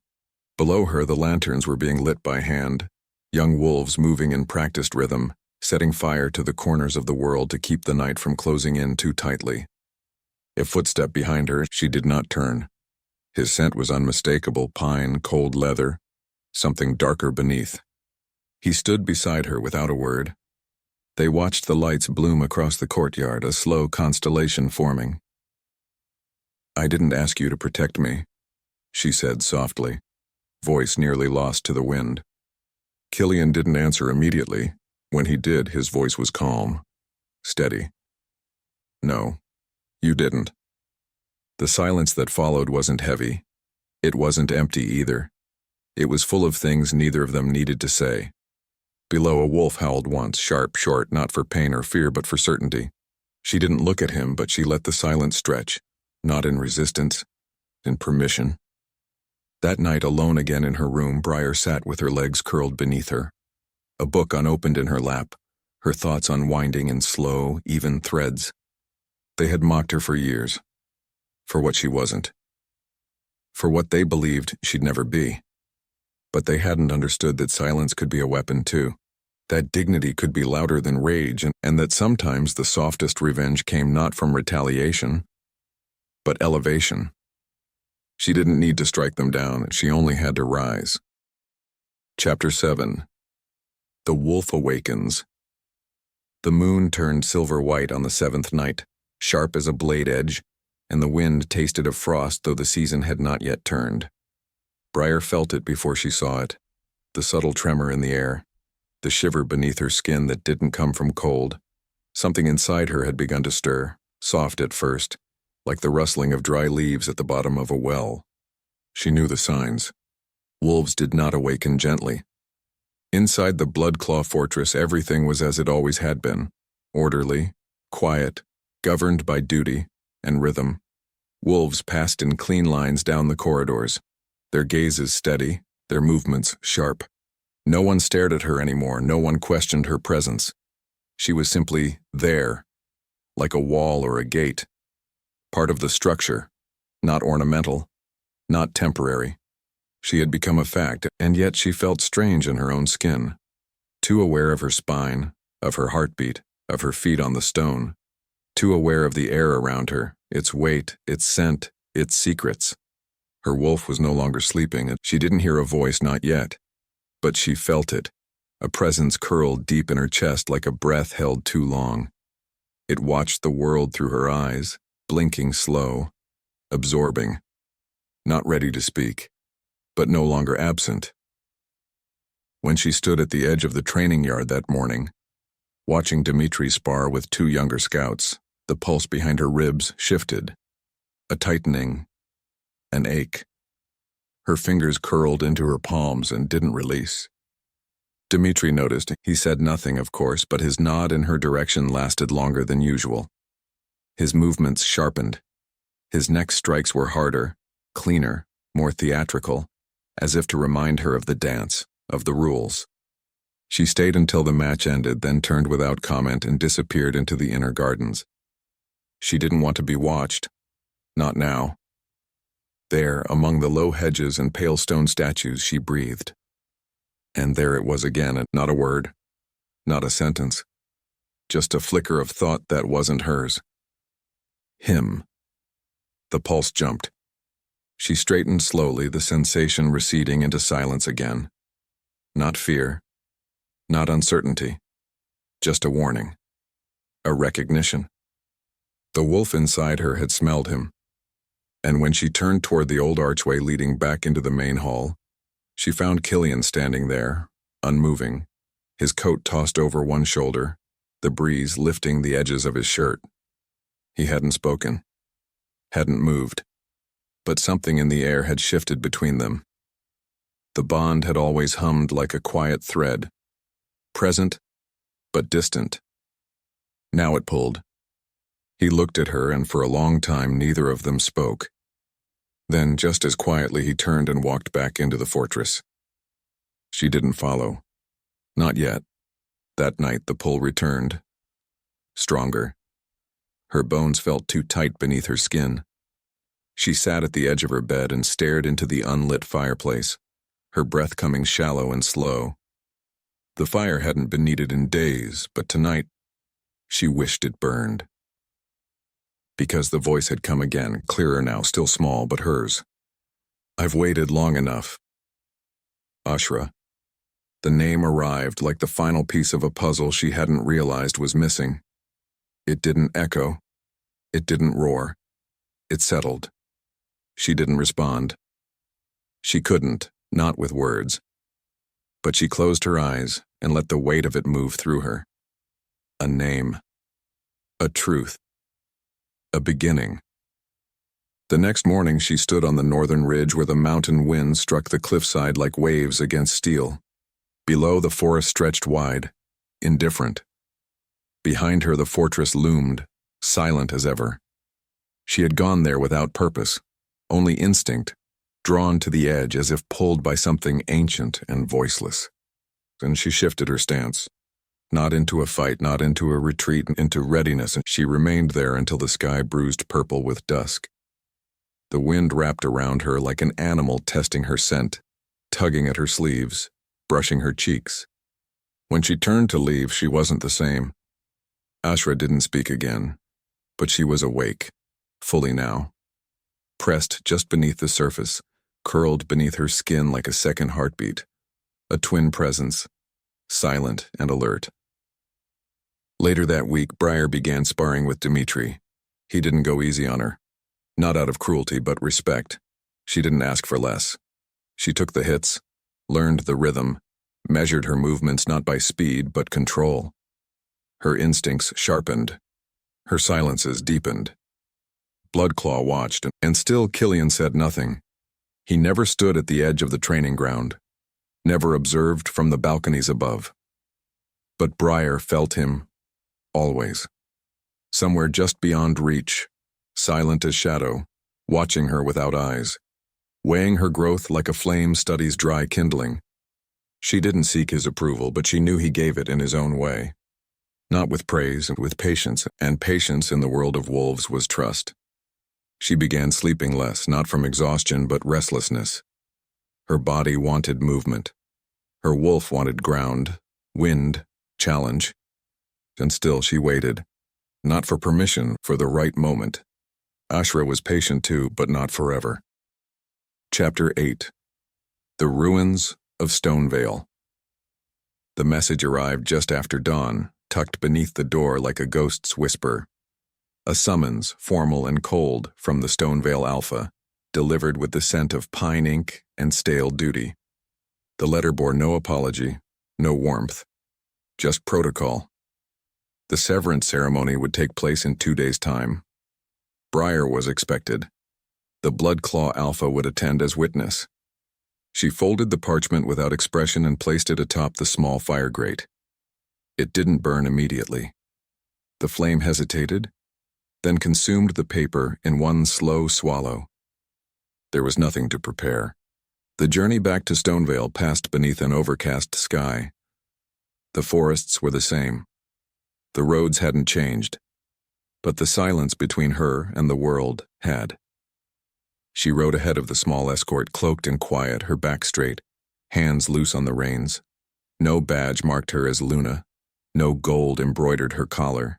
Below her, the lanterns were being lit by hand, young wolves moving in practiced rhythm, setting fire to the corners of the world to keep the night from closing in too tightly. A footstep behind her, she did not turn. His scent was unmistakable, pine, cold leather, something darker beneath. He stood beside her without a word. They watched the lights bloom across the courtyard, a slow constellation forming. "I didn't ask you to protect me," she said softly, voice nearly lost to the wind. Killian didn't answer immediately. When he did, his voice was calm, steady. "No, You didn't. The silence that followed wasn't heavy. It wasn't empty either. It was full of things neither of them needed to say. Below, a wolf howled once, sharp, short, not for pain or fear, but for certainty. She didn't look at him, but she let the silence stretch, not in resistance, in permission. That night, alone again in her room, Briar sat with her legs curled beneath her, a book unopened in her lap, her thoughts unwinding in slow, even threads. They had mocked her for years, for what she wasn't, for what they believed she'd never be. But they hadn't understood that silence could be a weapon too, that dignity could be louder than rage, and that sometimes the softest revenge came not from retaliation, but elevation. She didn't need to strike them down, she only had to rise. Chapter 7. The Wolf Awakens. The moon turned silver-white on the 7th night, sharp as a blade edge, and the wind tasted of frost though the season had not yet turned. Briar felt it before she saw it, the subtle tremor in the air, the shiver beneath her skin that didn't come from cold. Something inside her had begun to stir, soft at first, like the rustling of dry leaves at the bottom of a well. She knew the signs. Wolves did not awaken gently. Inside the Bloodclaw fortress, everything was as it always had been, orderly, quiet, governed by duty and rhythm. Wolves passed in clean lines down the corridors, their gazes steady, their movements sharp. No one stared at her anymore, no one questioned her presence. She was simply there, like a wall or a gate, part of the structure, not ornamental, not temporary. She had become a fact, and yet she felt strange in her own skin, too aware of her spine, of her heartbeat, of her feet on the stone, too aware of the air around her, its weight, its scent, its secrets. Her wolf was no longer sleeping, and she didn't hear a voice, not yet. But she felt it, a presence curled deep in her chest like a breath held too long. It watched the world through her eyes, blinking slow, absorbing, not ready to speak, but no longer absent. When she stood at the edge of the training yard that morning, watching Dimitri spar with 2 younger scouts, the pulse behind her ribs shifted, a tightening, an ache. Her fingers curled into her palms and didn't release. Dimitri noticed. He said nothing, of course, but his nod in her direction lasted longer than usual. His movements sharpened. His next strikes were harder, cleaner, more theatrical, as if to remind her of the dance, of the rules. She stayed until the match ended, then turned without comment and disappeared into the inner gardens. She didn't want to be watched. Not now. There, among the low hedges and pale stone statues, she breathed. And there it was again, not a word, not a sentence, just a flicker of thought that wasn't hers. Him. The pulse jumped. She straightened slowly, the sensation receding into silence again. Not fear, not uncertainty, just a warning, a recognition. The wolf inside her had smelled him. And when she turned toward the old archway leading back into the main hall, she found Killian standing there, unmoving, his coat tossed over one shoulder, the breeze lifting the edges of his shirt. He hadn't spoken, hadn't moved, but something in the air had shifted between them. The bond had always hummed like a quiet thread, present but distant. Now it pulled. He looked at her, and for a long time neither of them spoke. Then, just as quietly, he turned and walked back into the fortress. She didn't follow. Not yet. That night the pull returned. Stronger. Her bones felt too tight beneath her skin. She sat at the edge of her bed and stared into the unlit fireplace, her breath coming shallow and slow. The fire hadn't been needed in days, but tonight she wished it burned. Because the voice had come again, clearer now, still small, but hers. I've waited long enough. Ashra. The name arrived like the final piece of a puzzle she hadn't realized was missing. It didn't echo. It didn't roar. It settled. She didn't respond. She couldn't, not with words. But she closed her eyes and let the weight of it move through her. A name. A truth. a beginning. The next morning she stood on the northern ridge where the mountain wind struck the cliffside like waves against steel. Below, the forest stretched wide, indifferent. Behind her, the fortress loomed, silent as ever. She had gone there without purpose, only instinct, drawn to the edge as if pulled by something ancient and voiceless. Then she shifted her stance, not into a fight, not into a retreat, into readiness, and she remained there until the sky bruised purple with dusk. The wind wrapped around her like an animal testing her scent, tugging at her sleeves, brushing her cheeks. When she turned to leave, she wasn't the same. Ashra didn't speak again, but she was awake, fully now. Pressed just beneath the surface, curled beneath her skin like a second heartbeat, a twin presence, silent and alert. Later that week, Briar began sparring with Dimitri. He didn't go easy on her. Not out of cruelty, but respect. She didn't ask for less. She took the hits, learned the rhythm, measured her movements not by speed, but control. Her instincts sharpened. Her silences deepened. Bloodclaw watched, and still Killian said nothing. He never stood at the edge of the training ground, never observed from the balconies above. But Briar felt him, always. Somewhere just beyond reach, silent as shadow, watching her without eyes, weighing her growth like a flame studies dry kindling. She didn't seek his approval, but she knew he gave it in his own way. Not with praise, with patience, and patience in the world of wolves was trust. She began sleeping less, not from exhaustion, but restlessness. Her body wanted movement. Her wolf wanted ground, wind, challenge. And still she waited, not for permission, for the right moment. Ashra was patient too, but not forever. Chapter 8. The Ruins of Stoneveil. The message arrived just after dawn, tucked beneath the door like a ghost's whisper. A summons, formal and cold, from the Stoneveil Alpha, delivered with the scent of pine ink and stale duty. The letter bore no apology, no warmth, just protocol. The severance ceremony would take place in 2 days' time. Briar was expected. The Bloodclaw Alpha would attend as witness. She folded the parchment without expression and placed it atop the small fire grate. It didn't burn immediately. The flame hesitated, then consumed the paper in one slow swallow. There was nothing to prepare. The journey back to Stoneveil passed beneath an overcast sky. The forests were the same. The roads hadn't changed, but the silence between her and the world had. She rode ahead of the small escort, cloaked and quiet, her back straight, hands loose on the reins. No badge marked her as Luna. No gold embroidered her collar.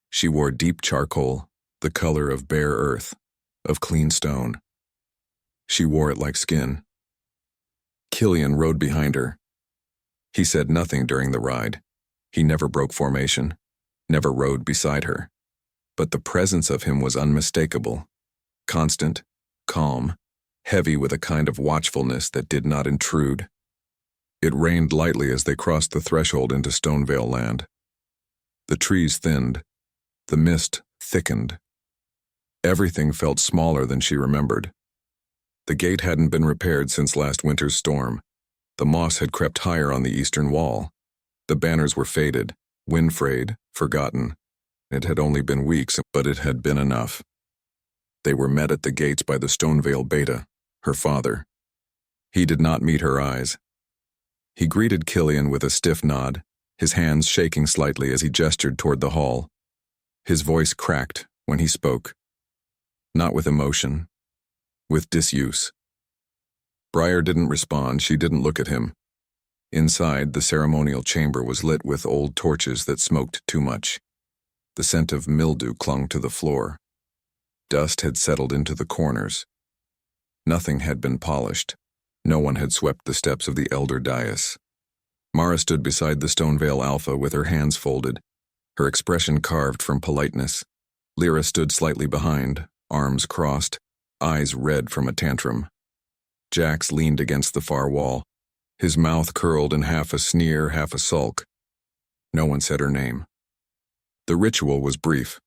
She wore deep charcoal, the color of bare earth, of clean stone. She wore it like skin. Killian rode behind her. He said nothing during the ride. He never broke formation, never rode beside her. But the presence of him was unmistakable, constant, calm, heavy with a kind of watchfulness that did not intrude. It rained lightly as they crossed the threshold into Stoneveil land. The trees thinned. The mist thickened. Everything felt smaller than she remembered. The gate hadn't been repaired since last winter's storm. The moss had crept higher on the eastern wall. The banners were faded, wind-frayed, forgotten. It had only been weeks, but it had been enough. They were met at the gates by the Stoneveil Beta, her father. He did not meet her eyes. He greeted Killian with a stiff nod, his hands shaking slightly as he gestured toward the hall. His voice cracked when he spoke. Not with emotion, with disuse. Briar didn't respond, she didn't look at him. Inside, the ceremonial chamber was lit with old torches that smoked too much. The scent of mildew clung to the floor. Dust had settled into the corners. Nothing had been polished. No one had swept the steps of the elder dais. Mara stood beside the Stoneveil Alpha with her hands folded, her expression carved from politeness. Lyra stood slightly behind, arms crossed, eyes red from a tantrum. Jax leaned against the far wall, his mouth curled in half a sneer, half a sulk. No one said her name. The ritual was brief.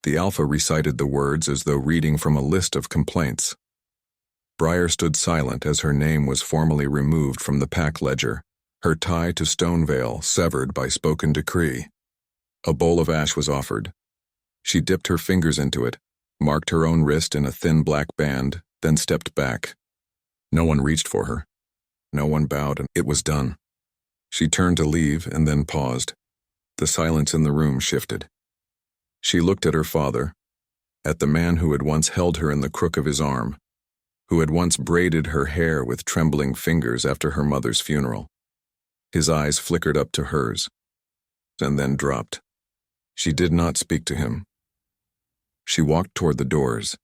The Alpha recited the words as though reading from a list of complaints. Briar stood silent as her name was formally removed from the pack ledger, her tie to Stoneveil severed by spoken decree. A bowl of ash was offered. She dipped her fingers into it, marked her own wrist in a thin black band, then stepped back. No one reached for her. No one bowed, and it was done. She turned to leave and then paused. The silence in the room shifted. She looked at her father, at the man who had once held her in the crook of his arm, who had once braided her hair with trembling fingers after her mother's funeral. His eyes flickered up to hers, and then dropped. She did not speak to him. She walked toward the doors.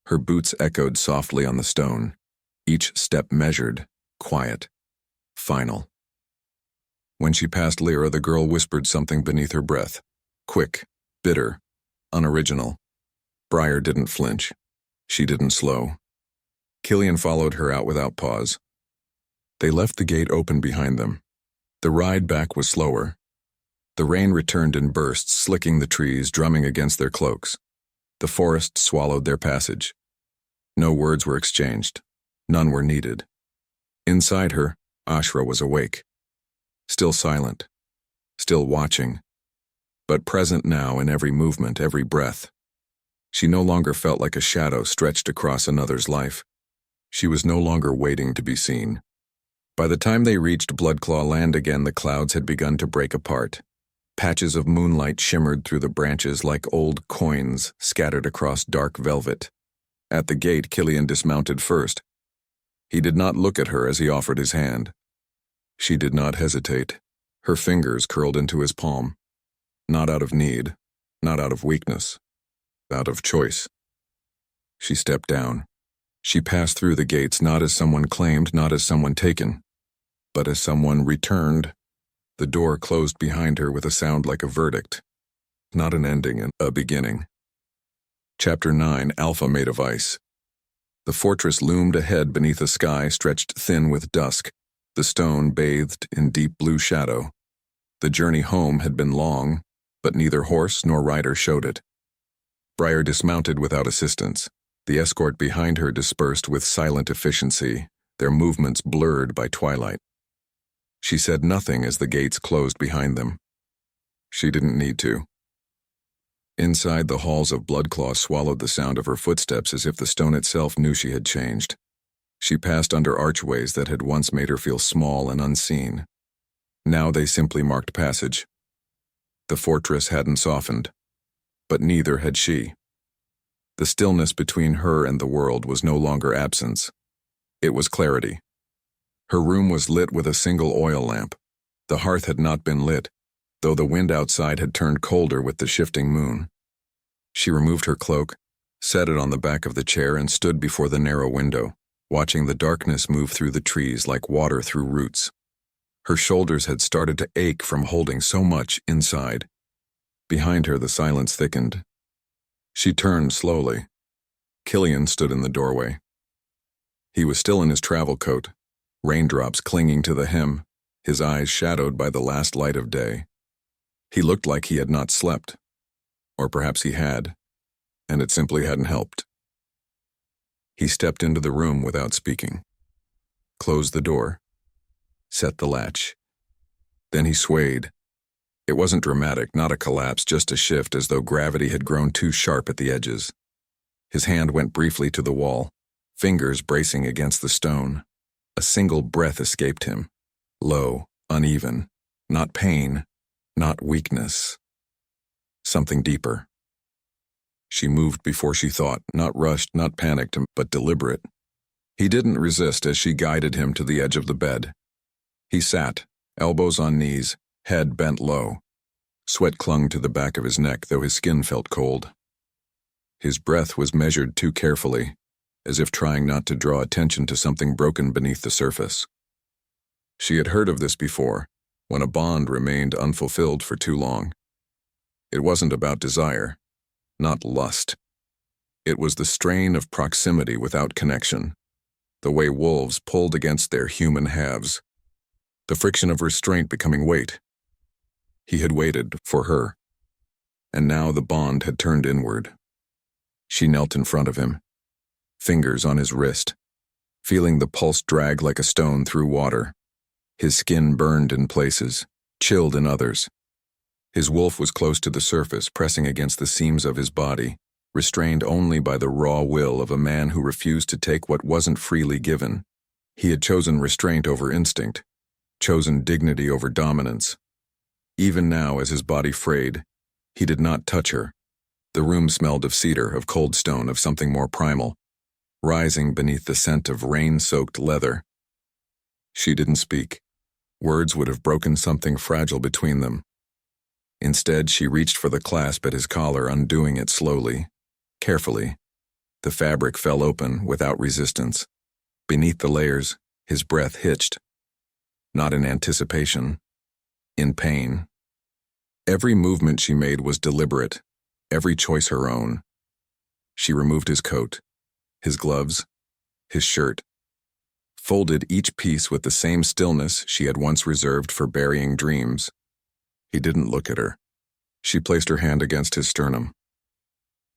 Her boots echoed softly on the stone, each step measured, quiet, final. When she passed Lyra, the girl whispered something beneath her breath. Quick, bitter, unoriginal. Briar didn't flinch. She didn't slow. Killian followed her out without pause. They left the gate open behind them. The ride back was slower. The rain returned in bursts, slicking the trees, drumming against their cloaks. The forest swallowed their passage. No words were exchanged. None were needed. Inside her, Ashra was awake. Still silent. Still watching. But present now in every movement, every breath. She no longer felt like a shadow stretched across another's life. She was no longer waiting to be seen. By the time they reached Bloodclaw land again, the clouds had begun to break apart. Patches of moonlight shimmered through the branches like old coins scattered across dark velvet. At the gate, Killian dismounted first. He did not look at her as he offered his hand. She did not hesitate. Her fingers curled into his palm. Not out of need, not out of weakness, out of choice. She stepped down. She passed through the gates not as someone claimed, not as someone taken, but as someone returned. The door closed behind her with a sound like a verdict. Not an ending, and a beginning. Chapter 9, Alpha Made of Ice. The fortress loomed ahead beneath a sky stretched thin with dusk, the stone bathed in deep blue shadow. The journey home had been long, but neither horse nor rider showed it. Briar dismounted without assistance. The escort behind her dispersed with silent efficiency, their movements blurred by twilight. She said nothing as the gates closed behind them. She didn't need to. Inside, the halls of Bloodclaw swallowed the sound of her footsteps as if the stone itself knew she had changed. She passed under archways that had once made her feel small and unseen. Now they simply marked passage. The fortress hadn't softened, but neither had she. The stillness between her and the world was no longer absence. It was clarity. Her room was lit with a single oil lamp. The hearth had not been lit, though the wind outside had turned colder with the shifting moon. She removed her cloak, set it on the back of the chair, and stood before the narrow window, watching the darkness move through the trees like water through roots. Her shoulders had started to ache from holding so much inside. Behind her, the silence thickened. She turned slowly. Killian stood in the doorway. He was still in his travel coat, raindrops clinging to the hem, his eyes shadowed by the last light of day. He looked like he had not slept. Or perhaps he had, and it simply hadn't helped. He stepped into the room without speaking, closed the door, set the latch. Then he swayed. It wasn't dramatic, not a collapse, just a shift as though gravity had grown too sharp at the edges. His hand went briefly to the wall, fingers bracing against the stone. A single breath escaped him, low, uneven, not pain, not weakness. Something deeper. She moved before she thought, not rushed, not panicked, but deliberate. He didn't resist as she guided him to the edge of the bed. He sat, elbows on knees, head bent low. Sweat clung to the back of his neck, though his skin felt cold. His breath was measured too carefully, as if trying not to draw attention to something broken beneath the surface. She had heard of this before, when a bond remained unfulfilled for too long. It wasn't about desire, not lust. It was the strain of proximity without connection, the way wolves pulled against their human halves, the friction of restraint becoming weight. He had waited for her. and now the bond had turned inward. She knelt in front of him, fingers on his wrist, feeling the pulse drag like a stone through water. His skin burned in places, chilled in others. His wolf was close to the surface, pressing against the seams of his body, restrained only by the raw will of a man who refused to take what wasn't freely given. He had chosen restraint over instinct, chosen dignity over dominance. Even now, as his body frayed, he did not touch her. The room smelled of cedar, of cold stone, of something more primal, rising beneath the scent of rain-soaked leather. She didn't speak. Words would have broken something fragile between them. Instead, she reached for the clasp at his collar, undoing it slowly, carefully. The fabric fell open without resistance. Beneath the layers, his breath hitched. Not in anticipation, in pain. Every movement she made was deliberate, every choice her own. She removed his coat, his gloves, his shirt, folded each piece with the same stillness she had once reserved for burying dreams. He didn't look at her. She placed her hand against his sternum,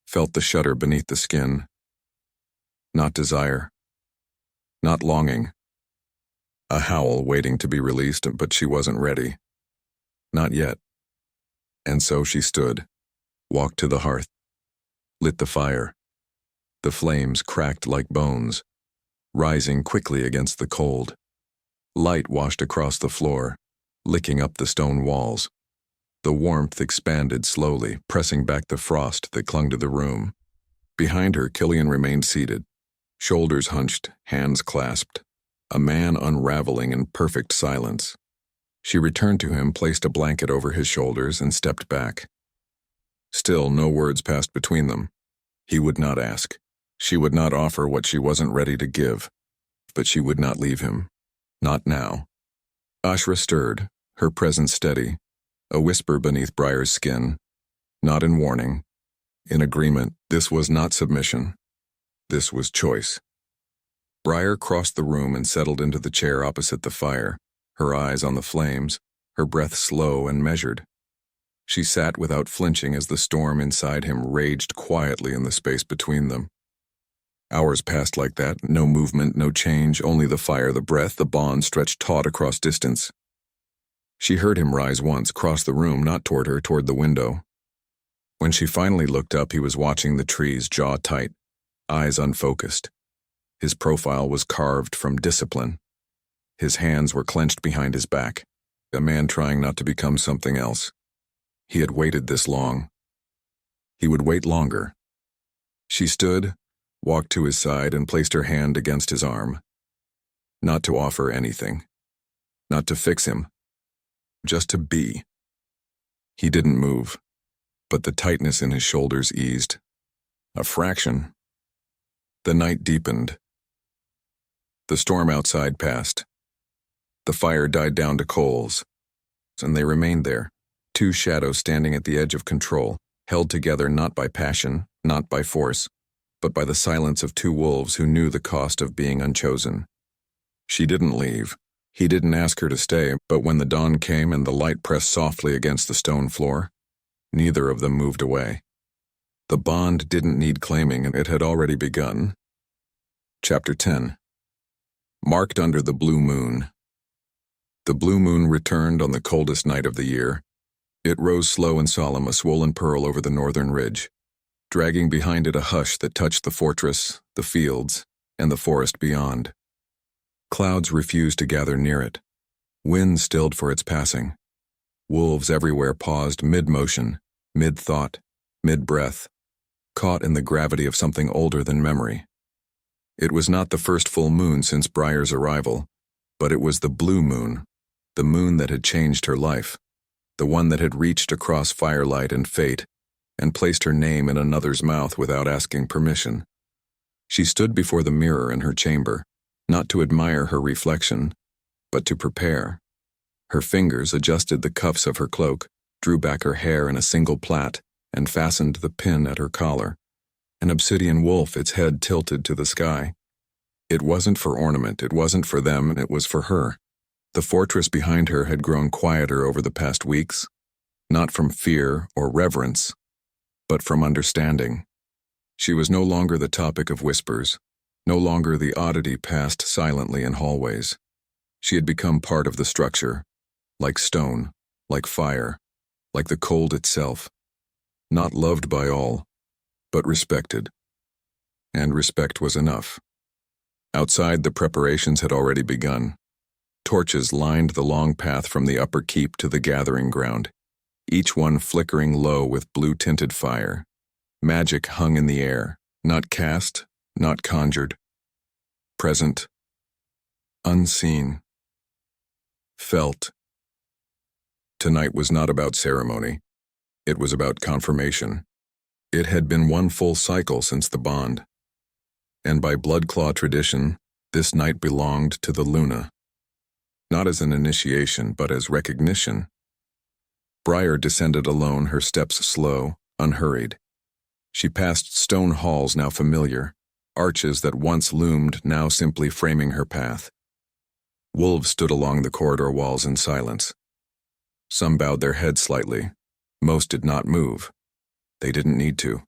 felt the shudder beneath the skin. Not desire, not longing. A howl waiting to be released, but she wasn't ready. Not yet. And so she stood, walked to the hearth, lit the fire. The flames cracked like bones, rising quickly against the cold. Light washed across the floor, licking up the stone walls. The warmth expanded slowly, pressing back the frost that clung to the room. Behind her, Killian remained seated, shoulders hunched, hands clasped, a man unraveling in perfect silence. She returned to him, placed a blanket over his shoulders, and stepped back. Still, no words passed between them. He would not ask. She would not offer what she wasn't ready to give. But she would not leave him. Not now. Ashra stirred, her presence steady, a whisper beneath Briar's skin. Not in warning. In agreement. This was not submission. This was choice. Briar crossed the room and settled into the chair opposite the fire, her eyes on the flames, her breath slow and measured. She sat without flinching as the storm inside him raged quietly in the space between them. Hours passed like that, no movement, no change, only the fire, the breath, the bond stretched taut across distance. She heard him rise once, cross the room, not toward her, toward the window. When she finally looked up, he was watching the trees, jaw tight, eyes unfocused. His profile was carved from discipline. His hands were clenched behind his back, a man trying not to become something else. He had waited this long. He would wait longer. She stood, walked to his side, and placed her hand against his arm. Not to offer anything. Not to fix him. Just to be. He didn't move, but the tightness in his shoulders eased. A fraction. The night deepened. The storm outside passed. The fire died down to coals, and they remained there, two shadows standing at the edge of control, held together not by passion, not by force, but by the silence of two wolves who knew the cost of being unchosen. She didn't leave. He didn't ask her to stay, but when the dawn came and the light pressed softly against the stone floor, neither of them moved away. The bond didn't need claiming, and it had already begun. Chapter 10. Marked under the blue moon. The blue moon returned on the coldest night of the year. It rose slow and solemn, a swollen pearl over the northern ridge, dragging behind it a hush that touched the fortress, the fields, and the forest beyond. Clouds refused to gather near it. Wind stilled for its passing. Wolves everywhere paused mid-motion, mid-thought, mid-breath, caught in the gravity of something older than memory. It was not the first full moon since Briar's arrival, but it was the blue moon, the moon that had changed her life, the one that had reached across firelight and fate and placed her name in another's mouth without asking permission. She stood before the mirror in her chamber, not to admire her reflection, but to prepare. Her fingers adjusted the cuffs of her cloak, drew back her hair in a single plait, and fastened the pin at her collar. An obsidian wolf, its head tilted to the sky. It wasn't for ornament, it wasn't for them, it was for her. The fortress behind her had grown quieter over the past weeks, not from fear or reverence, but from understanding. She was no longer the topic of whispers, no longer the oddity passed silently in hallways. She had become part of the structure, like stone, like fire, like the cold itself, not loved by all, but respected. And respect was enough. Outside, the preparations had already begun. Torches lined the long path from the upper keep to the gathering ground, each one flickering low with blue-tinted fire. Magic hung in the air, not cast, not conjured. Present, unseen, felt. Tonight was not about ceremony. It was about confirmation. It had been one full cycle since the bond. And by Bloodclaw tradition, this night belonged to the Luna. Not as an initiation, but as recognition. Briar descended alone, her steps slow, unhurried. She passed stone halls now familiar, arches that once loomed now simply framing her path. Wolves stood along the corridor walls in silence. Some bowed their heads slightly. Most did not move. They didn't need to.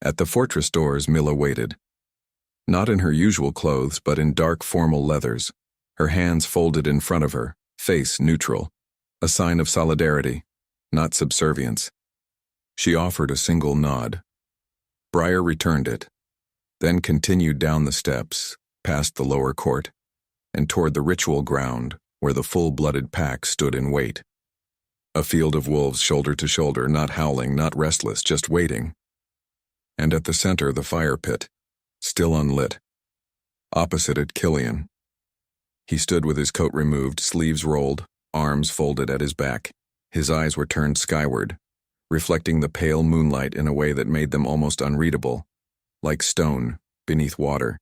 At the fortress doors, Milla waited. Not in her usual clothes, but in dark formal leathers, her hands folded in front of her, face neutral, a sign of solidarity, not subservience. She offered a single nod. Briar returned it, then continued down the steps, past the lower court, and toward the ritual ground where the full-blooded pack stood in wait. A field of wolves shoulder to shoulder, not howling, not restless, just waiting. And at the center, the fire pit, still unlit. Opposite it, Killian. He stood with his coat removed, sleeves rolled, arms folded at his back. His eyes were turned skyward, reflecting the pale moonlight in a way that made them almost unreadable, like stone beneath water.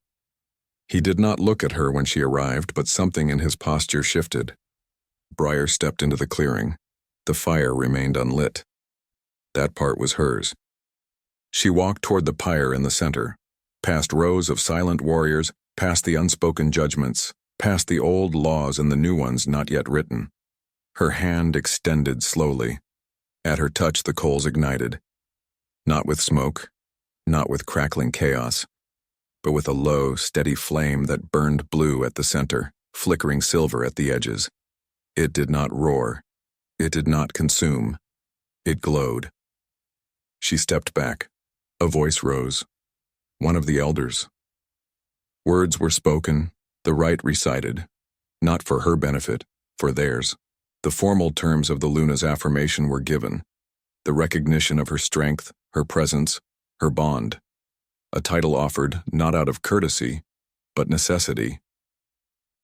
He did not look at her when she arrived, but something in his posture shifted. Briar stepped into the clearing. The fire remained unlit. That part was hers. She walked toward the pyre in the center, past rows of silent warriors, past the unspoken judgments, past the old laws and the new ones not yet written. Her hand extended slowly. At her touch, the coals ignited. Not with smoke, not with crackling chaos, but with a low, steady flame that burned blue at the center, flickering silver at the edges. It did not roar. It did not consume. It glowed. She stepped back. A voice rose. One of the elders. Words were spoken, the rite recited, not for her benefit, for theirs. The formal terms of the Luna's affirmation were given, the recognition of her strength, her presence, her bond. A title offered not out of courtesy, but necessity.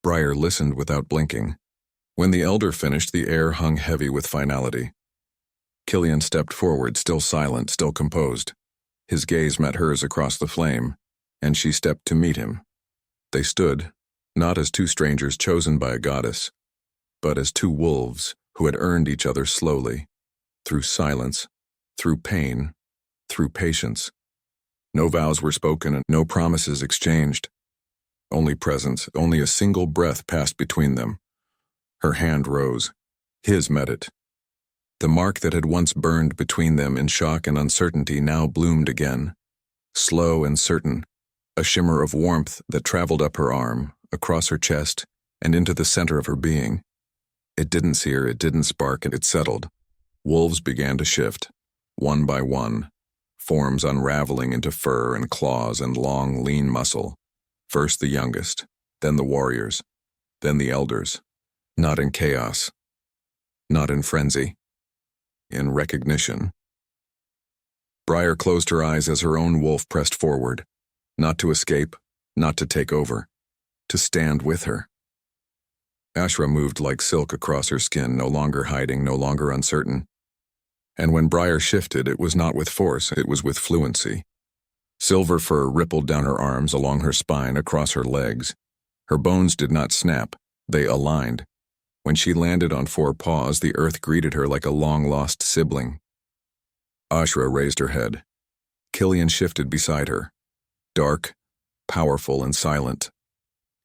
Briar listened without blinking. When the elder finished, the air hung heavy with finality. Killian stepped forward, still silent, still composed. His gaze met hers across the flame, and she stepped to meet him. They stood, not as two strangers chosen by a goddess, but as two wolves who had earned each other slowly, through silence, through pain, through patience. No vows were spoken and no promises exchanged. Only presence, only a single breath passed between them. Her hand rose. His met it. The mark that had once burned between them in shock and uncertainty now bloomed again, slow and certain, a shimmer of warmth that traveled up her arm, across her chest, and into the center of her being. It didn't sear, it didn't spark, and it settled. Wolves began to shift, one by one, forms unraveling into fur and claws and long, lean muscle. First the youngest, then the warriors, then the elders. Not in chaos, not in frenzy, in recognition. Briar closed her eyes as her own wolf pressed forward, not to escape, not to take over, to stand with her. Ashra moved like silk across her skin, no longer hiding, no longer uncertain. And when Briar shifted, it was not with force, it was with fluency. Silver fur rippled down her arms, along her spine, across her legs. Her bones did not snap, they aligned. When she landed on four paws, the earth greeted her like a long-lost sibling. Ashra raised her head. Killian shifted beside her, dark, powerful, and silent.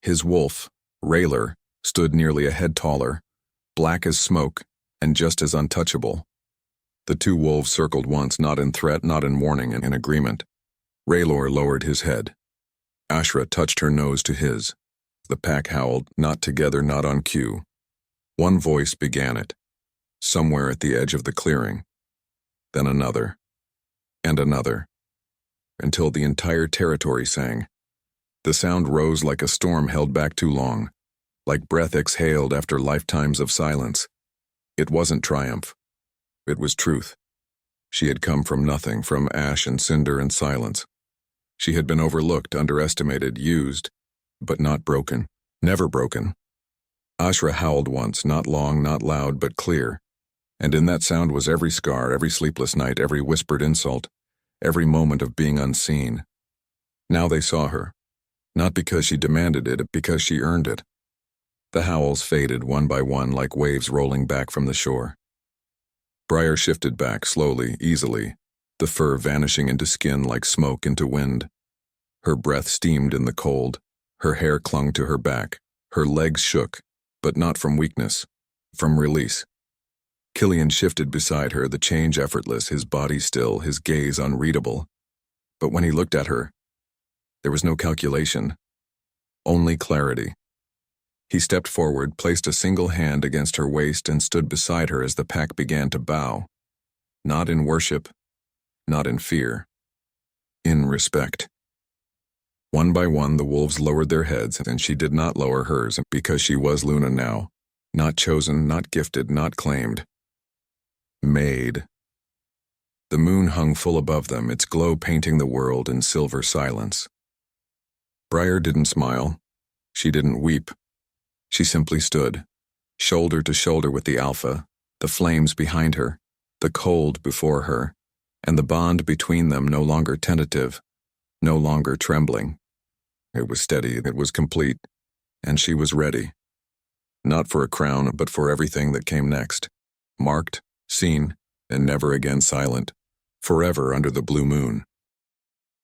His wolf, Railer, stood nearly a head taller, black as smoke, and just as untouchable. The two wolves circled once, not in threat, not in warning, and in agreement. Raylor lowered his head. Ashra touched her nose to his. The pack howled, not together, not on cue. One voice began it, somewhere at the edge of the clearing. Then another, and another, until the entire territory sang. The sound rose like a storm held back too long, like breath exhaled after lifetimes of silence. It wasn't triumph. It was truth. She had come from nothing, from ash and cinder and silence. She had been overlooked, underestimated, used, but not broken, never broken. Ashra howled once, not long, not loud, but clear, and in that sound was every scar, every sleepless night, every whispered insult, every moment of being unseen. Now they saw her, not because she demanded it, but because she earned it. The howls faded one by one like waves rolling back from the shore. Briar shifted back, slowly, easily, the fur vanishing into skin like smoke into wind. Her breath steamed in the cold, her hair clung to her back, her legs shook, but not from weakness, from release. Killian shifted beside her, the change effortless, his body still, his gaze unreadable. But when he looked at her, there was no calculation, only clarity. He stepped forward, placed a single hand against her waist, and stood beside her as the pack began to bow. Not in worship, not in fear, in respect. One by one, the wolves lowered their heads, and she did not lower hers, because she was Luna now, not chosen, not gifted, not claimed. Made. The moon hung full above them, its glow painting the world in silver silence. Briar didn't smile. She didn't weep. She simply stood, shoulder to shoulder with the Alpha, the flames behind her, the cold before her, and the bond between them no longer tentative, no longer trembling. It was steady, it was complete, and she was ready. Not for a crown, but for everything that came next. Marked, seen, and never again silent, forever under the blue moon.